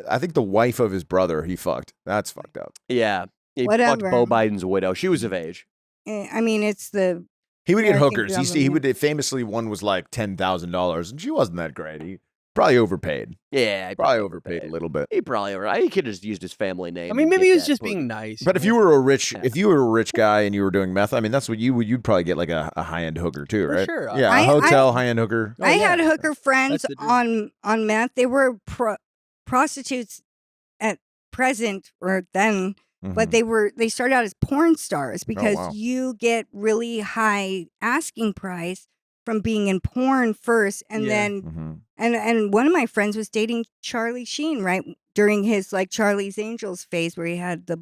S1: I think the wife of his brother he fucked. That's fucked up.
S2: Yeah. He
S5: Whatever.
S2: fucked Beau Biden's widow. She was of age.
S5: I mean, it's the...
S1: He would get
S5: American
S1: hookers. He would famously one was like $10,000 and she wasn't that great. He probably overpaid.
S2: Yeah.
S1: He probably overpaid a little bit.
S2: He could have just used his family name.
S3: I mean, maybe he was just being nice.
S1: But if you were a rich guy and you were doing meth, I mean, that's what you'd probably get like a high-end hooker too, right?
S3: For sure.
S1: Yeah, a hotel high-end hooker.
S5: I had hooker friends on meth. They were prostitutes at present or then, but they started out as porn stars because you get really high asking price from being in porn first, and then and one of my friends was dating Charlie Sheen right during his like Charlie's Angels phase where he had the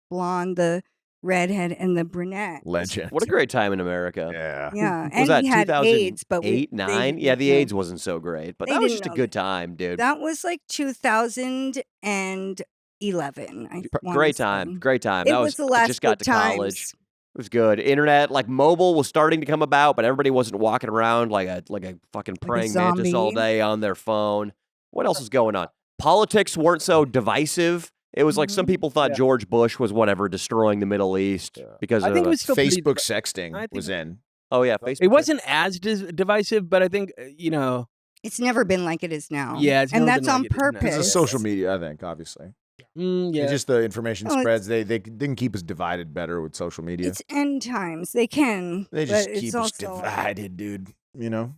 S5: blonde, the redhead, and the brunette.
S1: Legend.
S2: What a great time in America.
S5: Yeah.
S2: And
S5: he had AIDS, but
S2: 8, 9? Yeah, the AIDS wasn't so great, but that was just a good time, dude.
S5: That was like 2011.
S2: Great time.
S5: It was the last
S2: just got to
S5: times.
S2: college. It was good. Internet, like mobile, was starting to come about, but everybody wasn't walking around like a fucking praying mantis all day on their phone. What else was going on? Politics weren't so divisive. It was like some people thought George Bush was destroying the Middle East because of
S1: Facebook sexting was in.
S2: Oh yeah, Facebook.
S3: It wasn't as divisive, but I think
S5: it's never been like it is now.
S3: Yeah,
S5: and that's on purpose.
S1: It's social media, I think, obviously.
S3: Yeah.
S1: It's just the information spreads. They can keep us divided better with social media.
S5: It's end times. They can.
S1: They just keep us divided, dude. You know?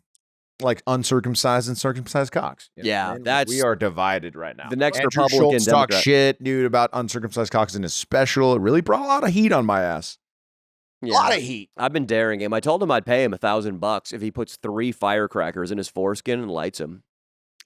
S1: Like uncircumcised and circumcised cocks.
S2: Yeah,
S1: we are divided right now.
S2: The next
S1: Andrew
S2: Republican
S1: Schultz
S2: Democrat.
S1: talk shit, dude, about uncircumcised cocks in his special. It really brought a lot of heat on my ass.
S2: Yeah.
S1: A lot of heat.
S2: I've been daring him. I told him I'd pay him $1,000 if he puts 3 firecrackers in his foreskin and lights them.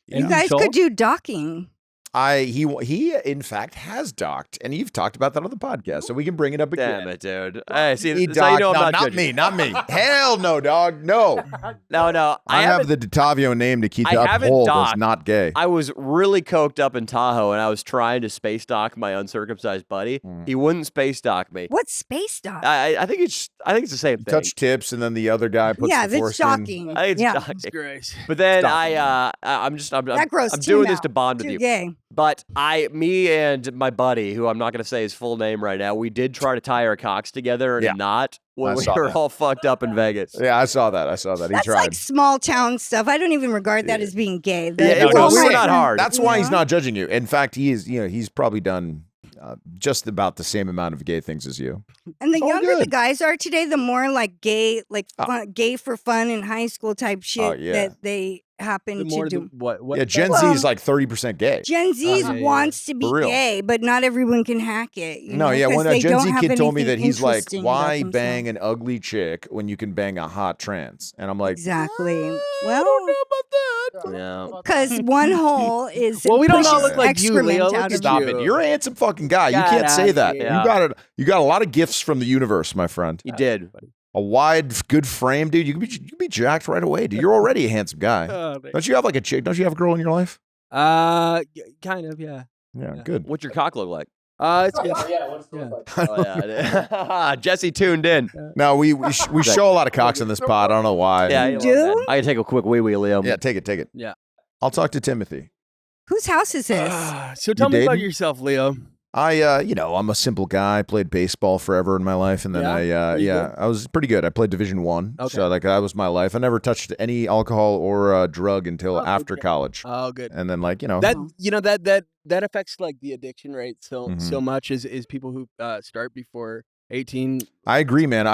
S5: You guys could do docking.
S1: He in fact has docked, and you've talked about that on the podcast, so we can bring it up again.
S2: Damn it, dude! Hey, see,
S1: he
S2: that's how you know I'm
S1: not me. Hell no, dog. No.
S2: No.
S1: I have the Detavio name to keep the uphold as not gay.
S2: I was really coked up in Tahoe, and I was trying to space dock my uncircumcised buddy. He wouldn't space dock me.
S5: What's space dock?
S2: I think it's the same thing.
S1: Touch tips, and then the other guy puts the foreskin.
S5: Docking.
S2: I think it's docking.
S3: Grace.
S2: But then I'm doing this to bond with you.
S5: Gay.
S2: But me and my buddy, who I'm not going to say his full name right now, we did try to tie our cocks together in a knot when we were all fucked up in Vegas.
S1: Yeah, I saw that. He
S5: That's
S1: tried.
S5: like small town stuff. I don't even regard that as being gay.
S2: We were not hard.
S1: That's why he's not judging you. In fact, he's probably done just about the same amount of gay things as you.
S5: And the younger the guys are today, the more like gay, gay for fun in high school type shit that they happen to do.
S1: Yeah, Gen Z is like 30% gay.
S5: Gen Z wants to be gay, but not everyone can hack it.
S1: When a Gen Z kid told me that he's like, why bang an ugly chick when you can bang a hot trans? And I'm like,
S5: exactly.
S1: I don't know about that.
S2: Yeah.
S5: Because one hole is
S3: we don't all look like you, Leo.
S1: Stop it. You're a handsome fucking guy. You can't say that.
S2: Yeah.
S1: You got a lot of gifts from the universe, my friend.
S2: You did.
S1: A wide, good frame, dude. You can be jacked right away, dude. You're already a handsome guy. Don't you have like a chick? Don't you have a girl in your life?
S3: Kind of, yeah.
S1: Yeah, good.
S2: What's your cock look like?
S3: It's good.
S2: Jesse tuned in.
S1: No, we show a lot of cocks on this pod. I don't know why.
S2: Yeah,
S5: you do?
S2: I can take a quick wee, Leo.
S1: Yeah, take it.
S3: Yeah.
S1: I'll talk to Timothy.
S5: Whose house is this?
S3: So tell me about yourself, Leo.
S1: I'm a simple guy. I played baseball forever in my life, and then I was pretty good. I played Division I, so like that was my life. I never touched any alcohol or drug until after college.
S3: Oh, good.
S1: And then
S3: that affects like the addiction rate so much is people who start before 18.
S1: I agree, man.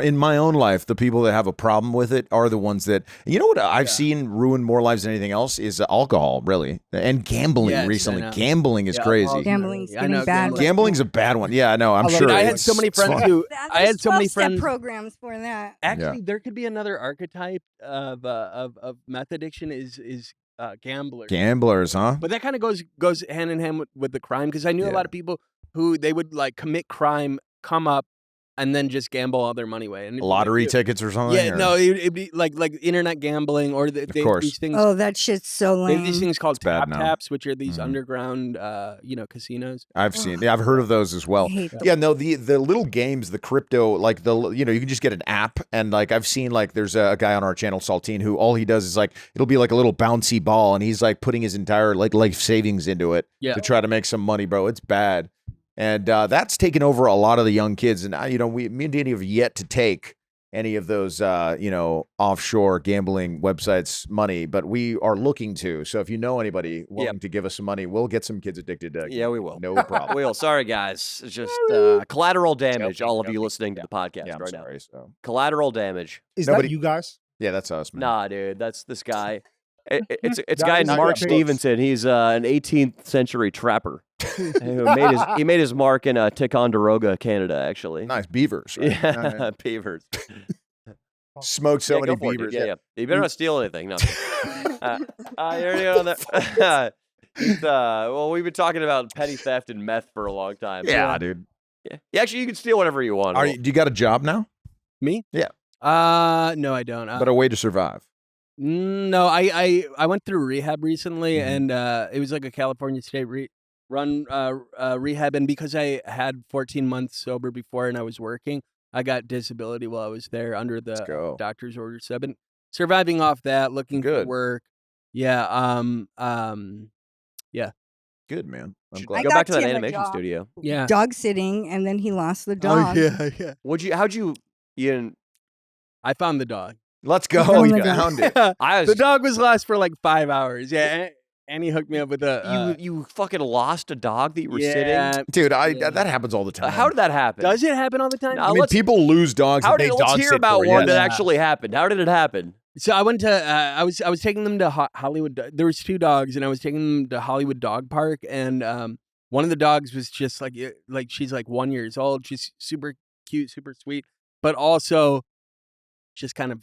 S1: In my own life, the people that have a problem with it are the ones that, what I've seen ruin more lives than anything else is alcohol, really, and gambling recently. Gambling is crazy.
S5: Gambling's getting bad.
S1: Gambling's a bad one. Yeah, I know. I'm sure.
S3: I had so many friends who I had so many friends
S5: programs for that.
S3: Actually, there could be another archetype of meth addiction is gamblers.
S1: Gamblers, huh?
S3: But that kind of goes hand in hand with the crime, because I knew a lot of people who they would like commit crime, come up, and then just gamble all their money away. And
S1: lottery tickets or something?
S3: Yeah, no, it'd be like internet gambling or these things.
S5: Oh, that shit's so lame.
S3: They have these things called taps, which are these underground, casinos.
S1: I've seen. Yeah, I've heard of those as well. Yeah, no, the little games, the crypto, like you can just get an app, and like I've seen like there's a guy on our channel, Saltine, who all he does is like it'll be like a little bouncy ball, and he's like putting his entire like life savings into it to try to make some money, bro. It's bad. And that's taken over a lot of the young kids. And, me and Danny have yet to take any of those, offshore gambling websites money, but we are looking to. So if you know anybody willing to give us some money, we'll get some kids addicted to
S2: we will.
S1: No problem.
S2: We will. Sorry, guys. It's just collateral damage, all of you listening to the podcast right now. So. Collateral damage.
S4: Is that you guys?
S1: Yeah, that's us, man.
S2: Nah, dude. That's this guy. It's a guy named Mark Stevenson. He's an 18th century trapper. He made his mark in Ticonderoga, Canada, actually.
S1: Nice beavers. Right?
S2: Yeah, beavers.
S1: Smoked so many beavers.
S2: Yeah. You better not steal anything. No. Well, we've been talking about petty theft and meth for a long time.
S1: Yeah, dude.
S2: Yeah. Actually, you can steal whatever you want.
S1: Do you got a job now?
S3: Me?
S1: Yeah.
S3: No, I don't.
S1: But a way to survive.
S3: No, I went through rehab recently, and it was like a California state run rehab, and because I had 14 months sober before and I was working, I got disability while I was there under the doctor's orders. So I've been surviving off that, looking for work. Yeah.
S1: Good, man. I'm
S2: glad. Go back to that animation studio.
S3: Yeah.
S5: Dog sitting, and then he lost the dog.
S3: Oh, yeah.
S2: How'd you
S3: I found the dog.
S1: Let's go. You found it.
S3: The dog was lost for like 5 hours. Yeah. And he hooked me up with a...
S2: You fucking lost a dog that you were sitting?
S1: Dude, that happens all the time.
S2: How did that happen?
S3: Does it happen all the time?
S1: I mean, people lose dogs.
S2: Let's hear about one that actually happened. How did it happen?
S3: So I went to... I was taking them to Hollywood... There was 2 dogs, and I was taking them to Hollywood Dog Park, and one of the dogs was just like she's like 1 year old. She's super cute, super sweet, but also just kind of...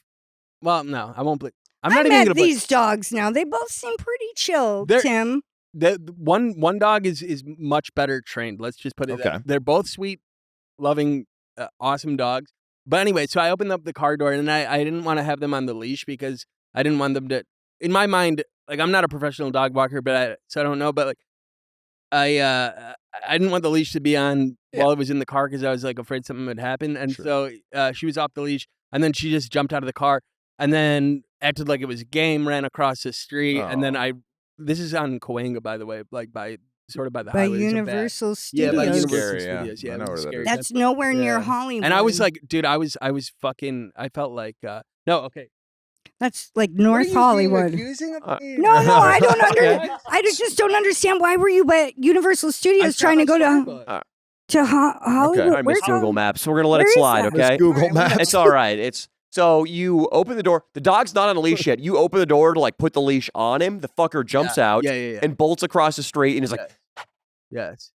S3: Well, no, I won't... I'm not even gonna
S5: these dogs now. They both seem pretty chill, Tim.
S3: The one dog is much better trained. Let's just put it that. They're both sweet, loving, awesome dogs. But anyway, so I opened up the car door, and I didn't want to have them on the leash because I didn't want them to... In my mind, like, I'm not a professional dog walker, so I don't know, but like, I didn't want the leash to be on while I was in the car because I was like afraid something would happen. And so she was off the leash, and then she just jumped out of the car and then acted like it was a game, ran across the street, and then this is on Cahuenga, by the way, like by the highway.
S5: Universal Studios.
S3: Yeah, by Universal
S1: scary,
S3: Studios. Yeah,
S1: I know where that is.
S5: That's nowhere near Hollywood.
S3: And I was like, dude, I was fucking, I felt like, no, okay.
S5: That's like North Hollywood.
S3: Accusing of me?
S5: No, I don't I just don't understand. Why were you at Universal Studios trying to go to Hollywood?
S2: Okay. I miss Google Maps. So we're gonna let it slide, okay?
S1: Google Maps.
S2: It's all right. So you open the door. The dog's not on a leash yet. You open the door to like put the leash on him. The fucker jumps out and bolts across the street and is like,
S3: yes.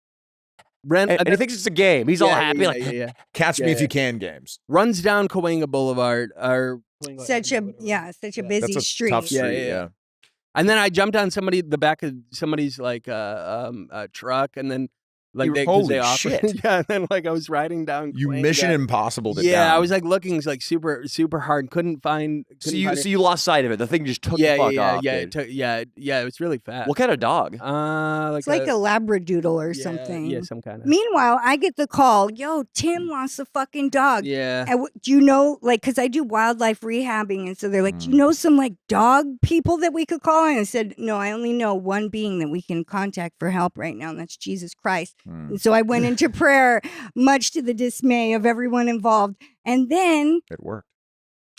S2: And he thinks it's a game. He's all happy,
S1: Catch me if you can games.
S3: Runs down Cahuenga Boulevard.
S5: Such a busy street.
S1: Tough street. Yeah.
S3: And then I jumped on the back of somebody's like truck, and then like they offered.
S1: Shit.
S3: Yeah, and then like I was riding down.
S1: You Mission Impossible to
S3: down. I was like looking like super hard. Couldn't find.
S2: So you lost sight of it. The thing just took the fuck off.
S3: It was really fast.
S2: What kind of dog?
S5: It's like a Labradoodle or something.
S3: Yeah, some kind of.
S5: Meanwhile, I get the call. Yo, Tim lost a fucking dog.
S3: Yeah.
S5: And do you know, like, because I do wildlife rehabbing, and so they're like, do you know some like dog people that we could call? And I said, no, I only know one being that we can contact for help right now, and that's Jesus Christ. And so I went into prayer, much to the dismay of everyone involved. And then
S1: It worked.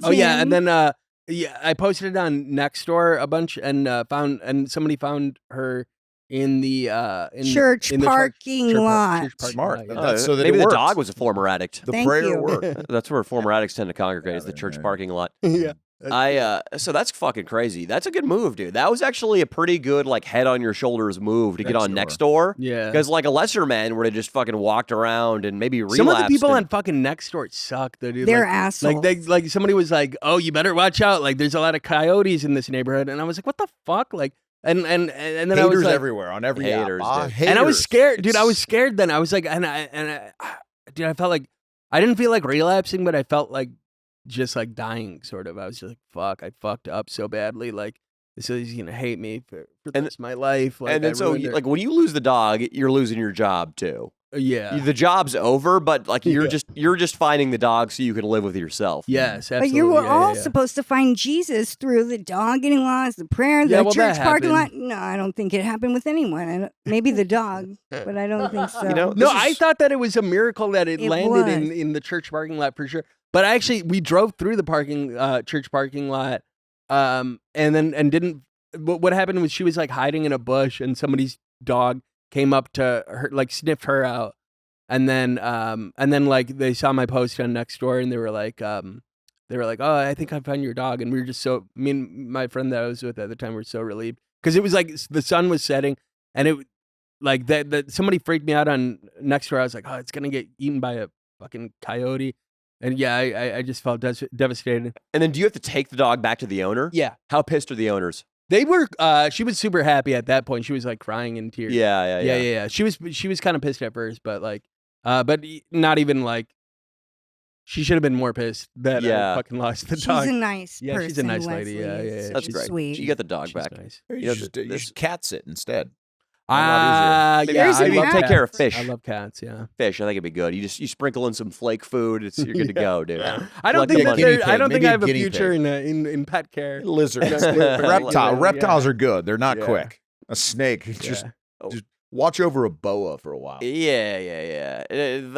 S3: Oh yeah, and then I posted it on Nextdoor a bunch and somebody found her in the
S5: church parking lot.
S1: Smart.
S2: So that maybe the dog was a former addict.
S1: The prayer worked.
S2: That's where former addicts tend to congregate, is the church parking lot.
S3: Yeah.
S2: So that's fucking crazy. That's a good move, dude. That was actually a pretty good like head on your shoulders move to get on Nextdoor.
S3: Yeah.
S2: Because like a lesser man would have just fucking walked around and maybe relapsed.
S3: Some of the people on fucking Nextdoor suck, though, dude.
S5: They're assholes.
S3: Like somebody was like, "Oh, you better watch out. Like, there's a lot of coyotes in this neighborhood," and I was like, "What the fuck?" Like, and then
S1: haters
S3: I was like,
S1: everywhere on every
S2: haters,
S1: app.
S3: And I was scared, dude. I was scared then. I was like, dude, I felt like I didn't feel like relapsing, but I felt like just like dying, sort of. I was just like, fuck, I fucked up so badly. Like, this is gonna hate me for the rest of my life. Like,
S2: and then so like when you lose the dog, you're losing your job too.
S3: Yeah,
S2: the job's over, but like you're just finding the dog so you can live with yourself.
S3: Yes, absolutely.
S5: But you were all supposed to find Jesus through the dog getting lost, the prayer, the church parking lot. No, I don't think it happened with anyone. Maybe the dog, but I don't think so.
S3: I thought that it was a miracle that it landed in the church parking lot for sure. But actually, we drove through the church parking lot, and didn't. What happened was she was like hiding in a bush, and somebody's dog came up to her, like sniffed her out, and then like they saw my post on Nextdoor, and they were like, "Oh, I think I found your dog," and we were just me and my friend that I was with at the time were so relieved because it was like the sun was setting, and it like that somebody freaked me out on Nextdoor. I was like, "Oh, it's gonna get eaten by a fucking coyote." And yeah, I just felt devastated.
S2: And then do you have to take the dog back to the owner?
S3: Yeah.
S2: How pissed are the owners?
S3: They were. She was super happy at that point. She was like crying in tears. Yeah. She was kind of pissed at first, but like, but not even like. She should have been more pissed that I fucking lost the dog.
S5: She's a nice person.
S3: She's a nice lady.
S5: Leslie.
S3: Yeah.
S2: That's great.
S5: Sweet.
S2: You get the dog back.
S3: Nice.
S1: You should cat sit instead.
S3: Yeah,
S2: take care of fish.
S3: I love cats. Yeah,
S2: fish. I think it'd be good. You sprinkle in some flake food. You're good to go, dude.
S3: I don't think I have a future in pet care.
S1: Lizards, reptiles are good. They're not quick. A snake, just watch over a boa for a while.
S2: Yeah.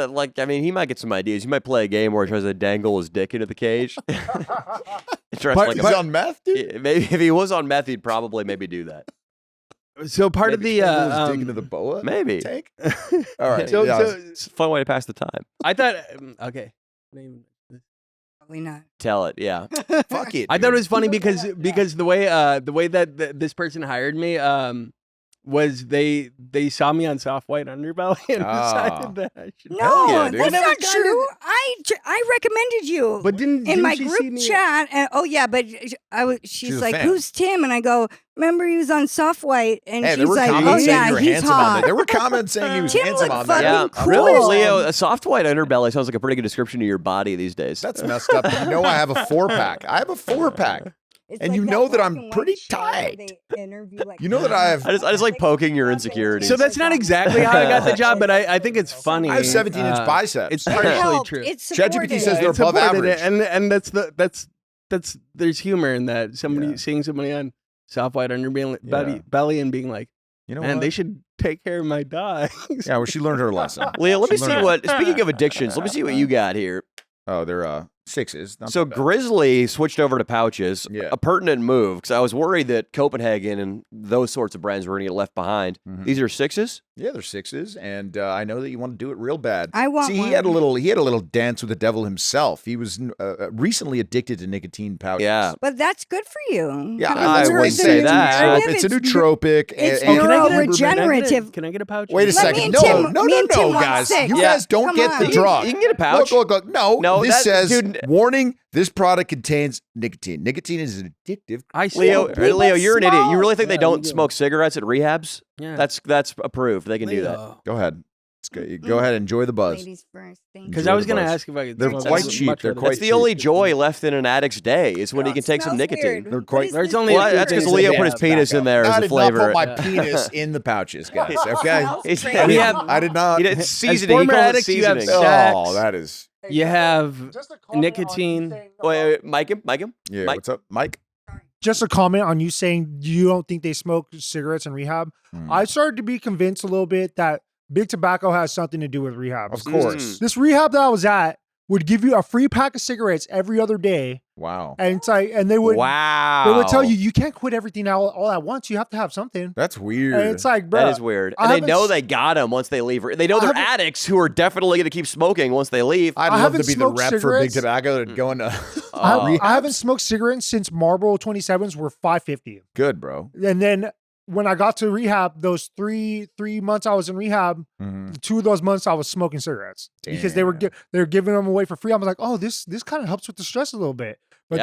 S2: Like, I mean, he might get some ideas. He might play a game where he tries to dangle his dick into the cage.
S1: He's on meth, dude?
S2: Maybe if he was on meth, he'd probably maybe do that.
S3: So part of the
S1: dig into the boa,
S2: maybe.
S1: Take. All right.
S2: So it's a fun way to pass the time.
S3: I thought. Okay.
S5: Probably not.
S2: Tell it. Yeah.
S1: Fuck it.
S3: I thought it was funny because the way that this person hired me was they saw me on Soft White Underbelly and decided that I should.
S5: No, that's not true. I recommended you,
S3: but didn't
S5: in my
S3: she
S5: group chat. And, but she's like, "Who's Tim?" And I go, "Remember he was on Soft White?" And she's like, "Oh yeah, he's hot."
S1: There were comments saying he was handsome on there.
S5: Yeah, cool.
S2: Really, Leo, a Soft White Underbelly sounds like a pretty good description of your body these days.
S1: That's messed up. You know, I have a 4-pack. I have a 4-pack. And
S5: like
S1: you know that I'm pretty tight. You know that I have.
S2: I just like poking your insecurities.
S3: So that's not exactly how I got the job, but I think it's funny.
S1: I have 17-inch biceps.
S3: It's partially true.
S1: ChatGPT says they're above average,
S3: and that's there's humor in that. Seeing somebody on Soft White Underbelly and being like,
S1: you know,
S3: man, they should take care of my dog.
S1: Yeah, well, she learned her lesson.
S2: Leo, let me see what. Speaking of addictions, let me see what you got here.
S1: Oh, they're 6s.
S2: So Grizzly switched over to pouches.
S1: Yeah.
S2: A pertinent move because I was worried that Copenhagen and those sorts of brands were going to get left behind.
S1: Mm-hmm.
S2: These are 6s.
S1: Yeah, they're 6s, and I know that you want to do it real bad.
S5: I want.
S1: See,
S5: one.
S1: he had a little dance with the devil himself. He was recently addicted to nicotine pouches.
S2: Yeah,
S5: but that's good for you.
S1: Yeah,
S2: I wouldn't say that.
S1: It's a nootropic.
S5: It's neuroregenerative.
S3: Can I get a pouch?
S1: Wait a second. No, guys. You guys don't get the drug.
S2: You can get a pouch.
S1: Look. No, this says,
S2: dude,
S1: warning, this product contains nicotine. Nicotine is an addictive.
S2: Leo, you're an idiot. You really think they don't smoke cigarettes at rehabs?
S3: Yeah.
S2: That's approved. They can do that.
S1: Go ahead. Go ahead. Enjoy the buzz.
S5: Ladies first.
S3: Because I was going to ask if I could.
S1: They're quite cheap.
S2: That's the only joy left in an addict's day is when he can take some nicotine.
S1: They're quite.
S3: There's only.
S2: That's because Leo put his penis in there as a flavor.
S1: I did not put my penis in the pouches, guys. Okay.
S2: I
S1: did not.
S2: It's seasoning. He calls it seasoning.
S1: Oh, that is.
S3: You have nicotine.
S2: Wait, Mike him.
S1: Yeah.
S2: Mike.
S1: What's up, Mike?
S4: Just a comment on you saying you don't think they smoke cigarettes in rehab. I started to be convinced a little bit that big tobacco has something to do with rehab.
S1: Of course.
S4: This rehab that I was at would give you a free pack of cigarettes every other day.
S1: Wow.
S4: And it's like, and they would tell you can't quit everything all at once. You have to have something.
S1: That's weird.
S4: And it's like, bro,
S2: that is weird. And they know they got them once they leave. They know they're addicts who are definitely going to keep smoking once they leave.
S1: I'd love to be the rep for big tobacco and go into.
S4: I haven't smoked cigarettes since Marlboro 27s were $5.50.
S1: Good, bro.
S4: And then when I got to rehab, those three months I was in rehab, 2 of those months I was smoking cigarettes because they were giving them away for free. I was like, oh, this kind of helps with the stress a little bit. But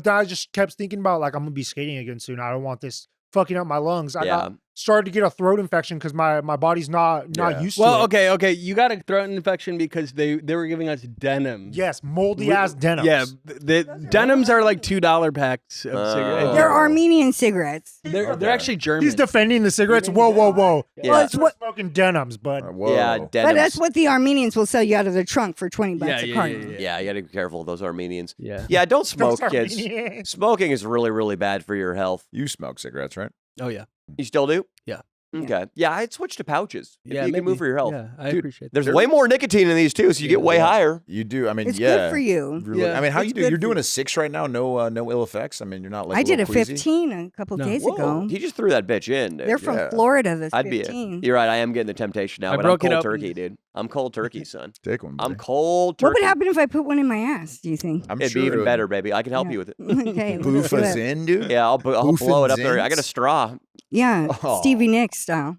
S4: then I just kept thinking about like I'm gonna be skating again soon. I don't want this fucking up my lungs. I started to get a throat infection because my body's not used to it.
S3: Well, okay. You got a throat infection because they were giving us denim.
S4: Yes, moldy ass denims.
S3: Yeah, the denims are like $2 packs of cigarettes.
S5: They're Armenian cigarettes.
S3: They're actually German.
S4: He's defending the cigarettes. Whoa.
S2: Yeah.
S4: Well, it's what smoking denims, but
S2: yeah, denims.
S5: But that's what the Armenians will sell you out of their trunk for $20 a carton.
S2: Yeah, you got to be careful of those Armenians.
S3: Yeah,
S2: don't smoke, kids. Smoking is really, really bad for your health.
S1: You smoke cigarettes, right?
S3: Oh yeah.
S2: You still do?
S3: Yeah.
S2: Okay. Yeah, I'd switch to pouches.
S3: Yeah,
S2: you can move for your health.
S3: Yeah, I appreciate that.
S2: There's way more nicotine in these too, so you get way higher.
S1: You do. I mean,
S5: it's good for you.
S1: Really,
S3: yeah.
S1: I mean, how
S5: it's
S1: you do?
S5: good
S1: You're doing
S5: you.
S1: a 6 right now. No ill effects. I mean, you're not like.
S5: I did a
S1: queasy?
S5: 15 a couple days ago.
S2: He just threw that bitch in. Dude.
S5: They're from Florida. This
S2: I'd
S5: 15.
S2: You're right. I am getting the temptation now, but I'm cold turkey, dude. I'm cold turkey, son.
S1: Take one. Buddy.
S2: I'm cold turkey.
S5: What would happen if I put one in my ass? Do you think?
S2: It'd be even better, baby. I can help you with it.
S5: Okay.
S1: Boof us in, dude.
S2: Yeah, I'll blow it up there. I got a straw.
S5: Yeah, Stevie Nicks style.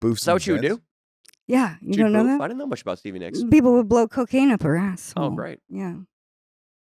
S1: Boofs.
S2: Is that what you would do?
S5: Yeah, you don't know that?
S2: I didn't know much about Stevie Nicks.
S5: People would blow cocaine up her ass.
S2: Oh, great.
S5: Yeah.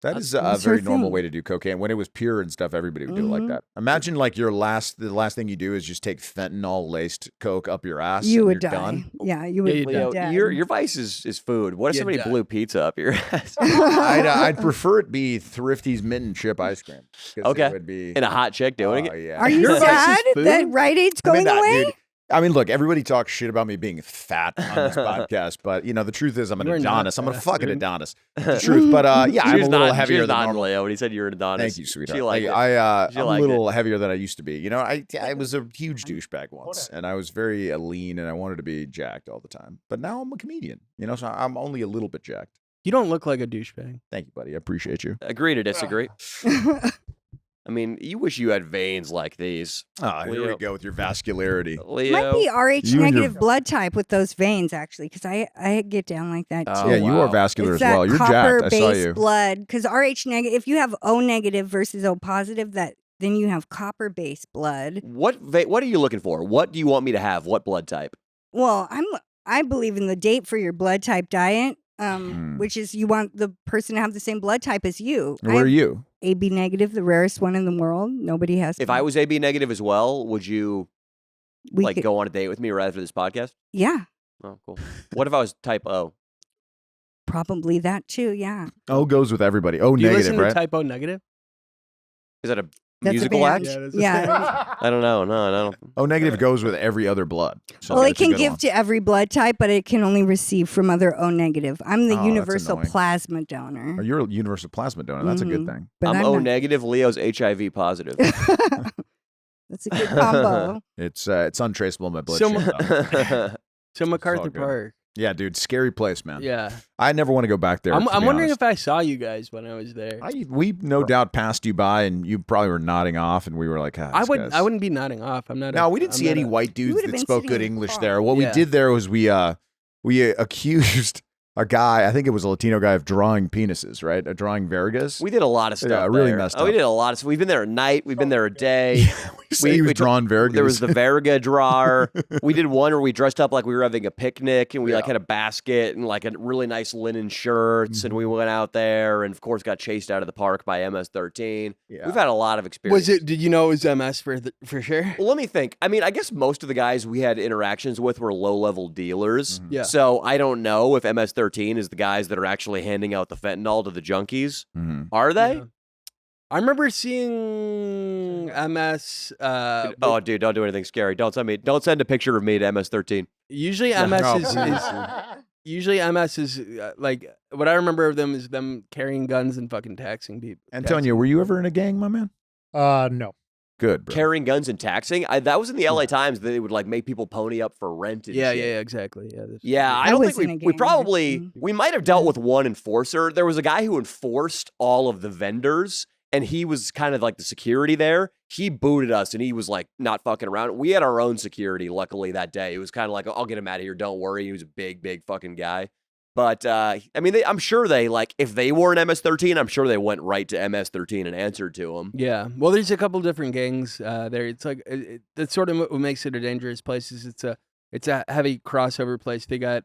S1: That is a
S5: That's
S1: very
S5: her
S1: normal
S5: thing.
S1: way to do cocaine. When it was pure and stuff, everybody would do it like that. Imagine like the last thing you do is just take fentanyl laced coke up your ass.
S5: You
S1: and
S5: would
S1: you're
S5: die.
S1: Done.
S5: Yeah, you would be dead.
S2: Your vice is food. What if somebody blew pizza up your ass?
S1: I'd prefer it be Thrifty's mint and chip ice cream.
S2: Okay.
S1: It would be,
S2: and a hot chick doing it.
S1: Yeah.
S5: Are you
S3: Your vice
S5: sad
S3: is
S5: that
S3: food?
S5: Rite Aid's going away?
S1: Dude, I mean, look, everybody talks shit about me being fat on this podcast, but you know the truth is I'm an
S3: You're
S1: Adonis.
S3: not
S1: I'm a
S3: fat,
S1: fucking
S3: dude.
S1: Adonis. The truth, but yeah, I'm a little heavier than normal.
S2: Leo, when he said you're an Adonis.
S1: Thank you, sweetheart.
S2: She liked it.
S1: I'm
S2: She
S1: a
S2: liked
S1: little heavier than I used to be. You know, I was a huge douchebag once, and I was very lean, and I wanted to be jacked all the time. But now I'm a comedian, you know, so I'm only a little bit jacked.
S3: You don't look like a douchebag.
S1: Thank you, buddy. I appreciate you.
S2: Agree to disagree. I mean, you wish you had veins like these.
S1: Here we go with your vascularity.
S2: Leo.
S5: Might be Rh
S1: You and
S5: negative blood type with those veins, actually, because I get down like that too.
S2: Oh,
S1: Yeah, you
S2: wow.
S1: are vascular
S5: It's
S1: as well.
S5: that
S1: You're jacked. I saw
S5: copper-based
S1: you.
S5: blood, because Rh negative. If you have O negative versus O positive, then you have copper-based blood.
S2: What are you looking for? What do you want me to have? What blood type?
S5: Well, I believe in the date for your blood type diet, which is you want the person to have the same blood type as you.
S1: Where are you?
S5: AB negative, the rarest one in the world. Nobody has.
S2: If I was AB negative as well, would you go on a date with me right after this podcast?
S5: Yeah,
S2: Oh, cool. What if I was type O?
S5: probably that too. Yeah,
S1: O goes with everybody. O
S3: Do you
S1: negative,
S3: listen
S1: right?
S3: to type O negative?
S2: Is that a
S5: That's a
S2: musical
S5: band.
S2: act?
S5: Yeah.
S2: I don't know. No, I don't.
S1: O negative goes with every other blood. So
S5: Well, it
S1: that's a
S5: can
S1: good
S5: give
S1: one.
S5: to every blood type, but it can only receive from other O negative. I'm the
S1: Oh, that's
S5: universal
S1: annoying.
S5: plasma donor.
S1: Oh, you're a universal plasma donor. That's a good thing.
S5: But
S2: I'm
S5: I'm
S2: O
S5: not.
S2: negative. Leo's HIV positive.
S5: That's a good combo.
S1: It's untraceable in my blood.
S3: So
S1: stream,
S3: So MacArthur
S1: good.
S3: Park.
S1: yeah, dude, scary place, man.
S3: Yeah.
S1: I never want to go back there.
S3: I'm
S1: to be
S3: wondering
S1: honest.
S3: if I saw you guys when I was there.
S1: We no doubt passed you by, and you probably were nodding off, and we were like,
S3: I wouldn't be nodding off. I'm not.
S1: No, we didn't see any white dudes
S5: would've
S1: that
S5: been
S1: spoke
S5: sitting
S1: good
S5: in the
S1: English
S5: car.
S1: there. What we
S3: Yeah.
S1: did there was we accused a guy, I think it was a Latino guy, of drawing penises, right? Drawing vergas.
S2: We did a lot of stuff.
S1: Yeah, really
S2: there.
S1: messed
S2: Oh, we
S1: up.
S2: did a lot of stuff. We've been there at night. We've been there a day.
S1: He was drawing vergas.
S2: There was the Verga drawer. We did one where we dressed up like we were having a picnic, and we like had a basket and like a really nice linen shirts, and we went out there, and of course got chased out of the park by MS-13.
S1: Yeah.
S2: We've had a lot of experience.
S3: Did you know it was MS for sure?
S2: Well, let me think. I mean, I guess most of the guys we had interactions with were low-level dealers.
S3: Yeah.
S2: So I don't know if MS-13 is the guys that are actually handing out the fentanyl to the junkies.
S1: Mhm.
S2: Are they?
S3: Yeah. I remember seeing MS.
S2: Oh, dude, don't do anything scary. Don't send a picture of me to MS-13.
S3: Usually
S2: No.
S3: MS
S1: No.
S3: usually MS is like what I remember of them is them carrying guns and fucking taxing people.
S1: Antonio, were you ever in a gang, my man?
S4: No.
S1: Good, bro.
S2: carrying guns and taxing. That was in the LA Times that they would like make people pony up for rent and shit.
S3: Yeah, exactly.
S2: Yeah, I don't think we might have dealt with one enforcer. There was a guy who enforced all of the vendors, and he was kind of like the security there. He booted us, and he was like not fucking around. We had our own security, luckily, that day. It was kind of like, I'll get him out of here. Don't worry. He was a big fucking guy. But, I mean, I'm sure they, like, if they were an MS-13, I'm sure they went right to MS-13 and answered to them.
S3: Yeah. Well, there's a couple different gangs there. It's like, that's sort of what makes it a dangerous place is it's a heavy crossover place. They got,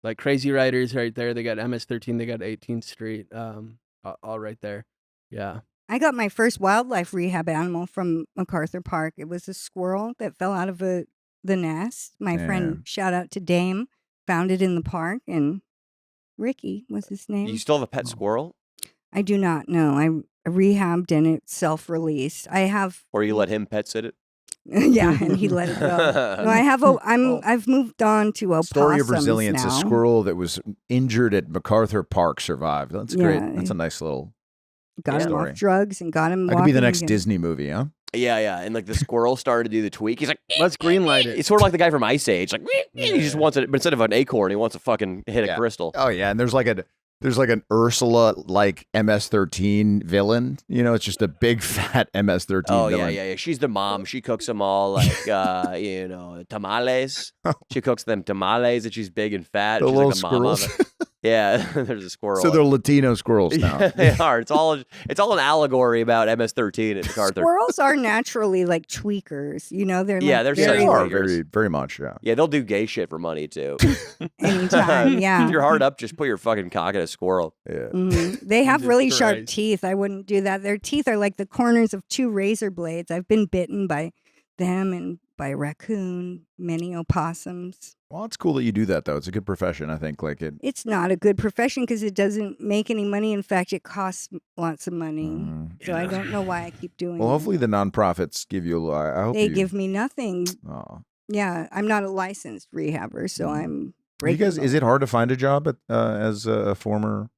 S3: like, Crazy Riders right there. They got MS-13. They got 18th Street all right there. Yeah.
S5: I got my first wildlife rehab animal from MacArthur Park. It was a squirrel that fell out of the nest. My friend, shout out to Dame, found it in the park, and Ricky was his name.
S2: You still have a pet squirrel?
S5: I do not know. I rehabbed and it self-released. I have.
S2: Or you let him pet sit it?
S5: Yeah, and he let it go. No, I have. I've moved on to opossums
S1: Story of resilience:
S5: now.
S1: a squirrel that was injured at MacArthur Park survived. That's great. That's a nice little.
S5: Got him off drugs and got him.
S1: That could be the next Disney movie, huh?
S2: Yeah. And like the squirrel started to do the tweak. He's like,
S3: let's greenlight it.
S2: It's sort of like the guy from Ice Age. Like, he just wants it, but instead of an acorn, he wants to fucking hit a crystal.
S1: Oh yeah, and there's like an Ursula like MS-13 villain. You know, it's just a big fat MS-13 villain.
S2: Oh yeah. She's the mom. She cooks them all like tamales. She cooks them tamales, and she's big and fat.
S1: The
S2: she's
S1: little
S2: like a mama.
S1: squirrels.
S2: Yeah, there's a squirrel.
S1: So they're Latino squirrels now.
S2: Yeah, they are. It's all an allegory about MS-13 at MacArthur.
S5: Squirrels are naturally like tweakers. You know, they're
S2: they're
S1: very much.
S2: Yeah, they'll do gay shit for money too.
S5: Anytime. Yeah.
S2: If you're hard up, just put your fucking cock in a squirrel.
S1: Yeah.
S5: Mm-hmm. They have really sharp teeth. I wouldn't do that. Their teeth are like the corners of two razor blades. I've been bitten by them and by a raccoon, many opossums.
S1: Well, it's cool that you do that, though. It's a good profession, I think.
S5: It's not a good profession because it doesn't make any money. In fact, it costs lots of money. So I don't know why I keep doing it.
S1: Well, hopefully the nonprofits give you
S5: They give me nothing.
S1: Oh.
S5: Yeah, I'm not a licensed rehabber, so I'm breaking.
S1: Is it hard to find a job as a former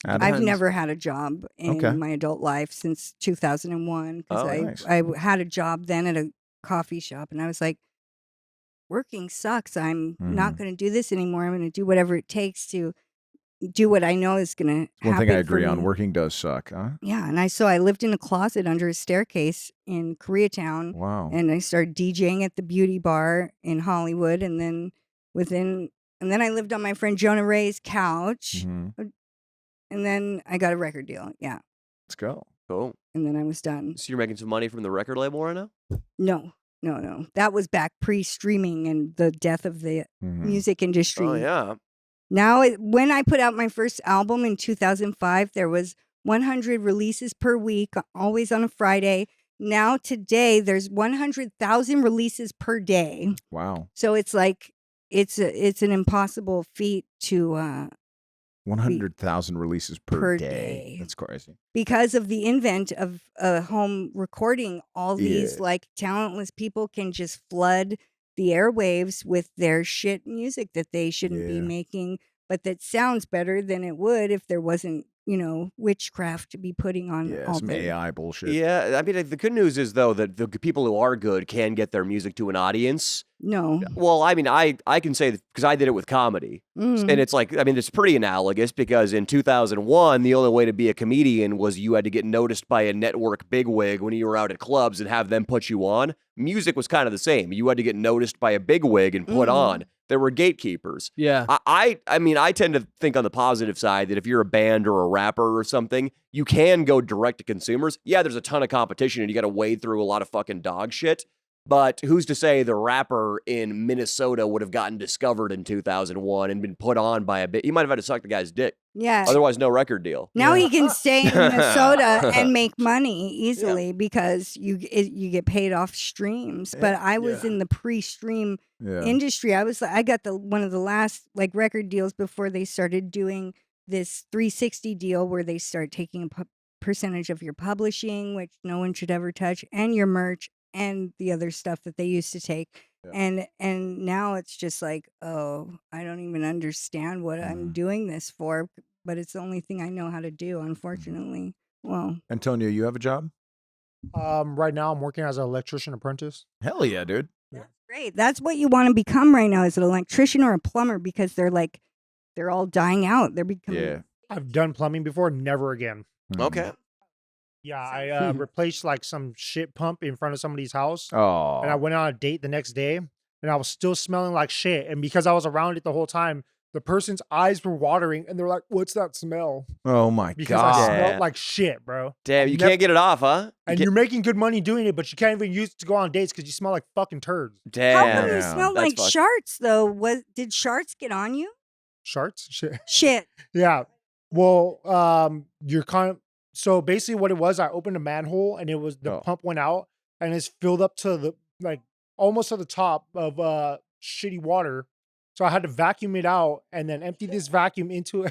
S1: addict?
S5: I've never had a job in my adult life since 2001 because I had a job then at a coffee shop, and I was like, working sucks. I'm not going to do this anymore. I'm going to do whatever it takes to do what I know is going to happen.
S1: One thing I agree on, working does suck, huh?
S5: Yeah, and I lived in a closet under a staircase in Koreatown.
S1: Wow.
S5: And I started DJing at the beauty bar in Hollywood, and then I lived on my friend Jonah Ray's couch.
S1: Mm-hmm.
S5: And then I got a record deal. Yeah.
S1: Let's go.
S2: Cool.
S5: And then I was done.
S2: So you're making some money from the record label right now?
S5: No. That was back pre-streaming and the death of the music industry.
S2: Oh, yeah.
S5: Now, when I put out my first album in 2005, there was 100 releases per week, always on a Friday. Now, today, there's 100,000 releases per day.
S1: Wow.
S5: So it's like, it's an impossible feat to
S1: 100,000 releases per day. That's crazy.
S5: Because of the invent of home recording, all these like talentless people can just flood the airwaves with their shit music that they shouldn't be making, but that sounds better than it would if there wasn't, witchcraft to be putting on all
S1: some AI bullshit.
S2: Yeah, I mean, the good news is, though, that the people who are good can get their music to an audience.
S5: No.
S2: Well, I mean, I can say that because I did it with comedy. And it's like, I mean, it's pretty analogous because in 2001, the only way to be a comedian was you had to get noticed by a network bigwig when you were out at clubs and have them put you on. Music was kind of the same. You had to get noticed by a bigwig and put on. There were gatekeepers.
S3: Yeah.
S2: I mean, I tend to think on the positive side that if you're a band or a rapper or something, you can go direct to consumers. Yeah, there's a ton of competition and you got to wade through a lot of fucking dog shit. But who's to say the rapper in Minnesota would have gotten discovered in 2001 and been put on by a bit? He might have had to suck the guy's dick.
S5: Yeah.
S2: Otherwise, no record deal.
S5: Now he can stay in Minnesota and make money easily because you get paid off streams. But I was in the pre-stream industry. I got one of the last like record deals before they started doing this 360 deal where they start taking a percentage of your publishing, which no one should ever touch, and your merch and the other stuff that they used to take. And now it's just like, oh, I don't even understand what I'm doing this for, but it's the only thing I know how to do, unfortunately. Well,
S1: Antonio, you have a job?
S4: Right now I'm working as an electrician apprentice.
S1: Hell yeah, dude.
S5: That's great. That's what you want to become right now, is an electrician or a plumber, because they're all dying out. They're becoming.
S1: Yeah.
S4: I've done plumbing before, never again.
S2: Okay.
S4: Yeah, I replaced like some shit pump in front of somebody's house.
S1: Oh.
S4: And I went on a date the next day, and I was still smelling like shit. And because I was around it the whole time, the person's eyes were watering, and they're like, "What's that smell?"
S1: Oh my
S4: Because
S1: god.
S4: I smelled like shit, bro.
S2: Damn, you can't get it off, huh?
S4: And you're making good money doing it, but you can't even use it to go on dates because you smell like fucking turds.
S2: Damn.
S5: How come you smell like sharts though? Did sharts get on you?
S4: Sharts? Shit.
S5: Shit.
S4: Yeah. Well, you're kind of, so basically what it was, I opened a manhole and it was, the pump went out and it's filled up to the, like almost to the top of shitty water. So I had to vacuum it out and then empty this vacuum into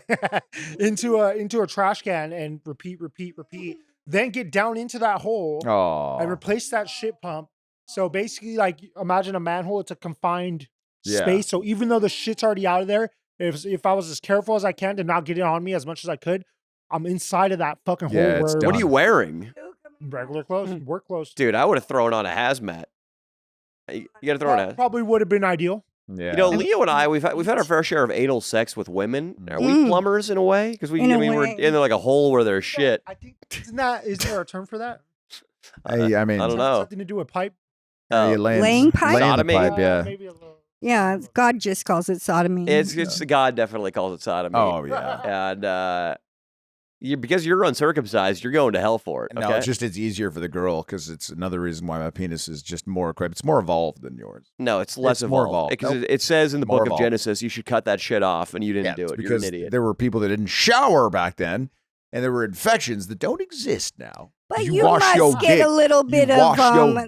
S4: into a trash can and repeat. Then get down into that hole and replace that shit pump. So basically, like, imagine a manhole, it's a confined space. So even though the shit's already out of there, if I was as careful as I can to not get it on me as much as I could, I'm inside of that fucking hole.
S2: What are you wearing?
S4: Regular clothes, work clothes.
S2: Dude, I would have thrown on a hazmat. You got to throw on a...
S4: Probably would have been ideal.
S2: Yeah. You know, Leo and I, we've had our fair share of anal sex with women. Are we plumbers in a way? Because we're in like a hole where there's shit.
S4: I think is there a term for that?
S1: I mean,
S2: I don't know.
S4: Something to do with pipe.
S5: Laying pipe.
S2: Sodomy.
S1: Pipe, yeah.
S4: Maybe a little.
S5: Yeah, God just calls it sodomy.
S2: It's God definitely calls it sodomy.
S1: Oh yeah.
S2: And because you're uncircumcised, you're going to hell for it. Okay?
S1: No, it's easier for the girl because it's another reason why my penis is just more equipped. It's more evolved than yours.
S2: No, it's less
S1: more
S2: evolved.
S1: evolved.
S2: Because it says in the book of Genesis, you should cut that shit off, and you didn't do it. You're an idiot.
S1: There were people that didn't shower back then, and there were infections that don't exist now.
S5: But you must get a little bit of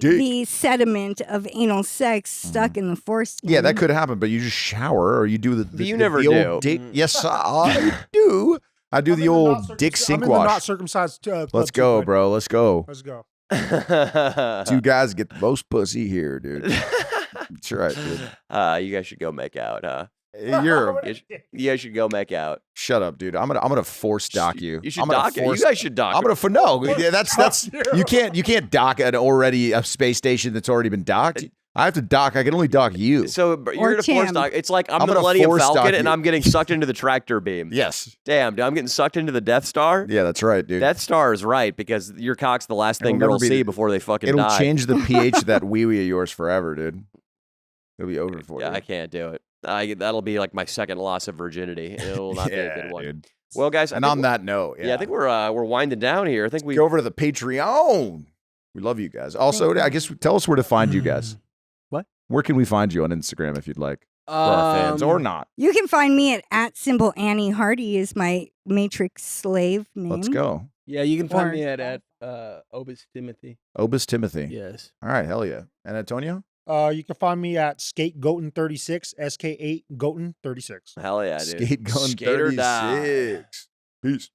S5: the sediment of anal sex stuck in the foreskin.
S1: Yeah, that could happen, but you just shower or you do the
S2: you never do.
S1: Old dick. Yes, I do. I do the old dick sink wash.
S4: Not circumcised.
S1: Let's go, bro. Let's go.
S4: Let's go.
S1: 2 guys get the most pussy here, dude. That's right, dude.
S2: You guys should go make out, huh? You guys should go make out.
S1: Shut up, dude. I'm gonna force dock you.
S2: You should dock it. You guys should dock.
S1: That's you can't dock a space station that's already been docked. I have to dock. I can only dock you.
S2: So you're gonna force dock. It's like I'm the Millennium Falcon and I'm getting sucked into the tractor beam.
S1: Yes.
S2: Damn, dude, I'm getting sucked into the Death Star.
S1: Yeah, that's right, dude.
S2: Death Star is right because your cock's the last thing girls see before they fucking die.
S1: It'll change the pH of that wee-wee of yours forever, dude. It'll be over for you.
S2: Yeah, I can't do it. That'll be like my second loss of virginity. It'll not be a good one.
S1: Dude.
S2: Well, guys,
S1: and on that note,
S2: I think we're winding down here. I think we
S1: go over to the Patreon. We love you guys. Also, I guess tell us where to find you guys.
S3: What?
S1: Where can we find you on Instagram if you'd like? For our fans or not.
S5: You can find me at symbol Annie Hardy is my Matrix slave name.
S1: Let's go.
S3: Yeah, you can find me at Obus Timothy.
S1: Obus Timothy.
S3: Yes.
S1: All right, hell yeah. And Antonio?
S4: You can find me at SkateGoten36, SK8 Goten 36.
S2: Hell yeah, dude.
S1: SkateGoten 36. Peace.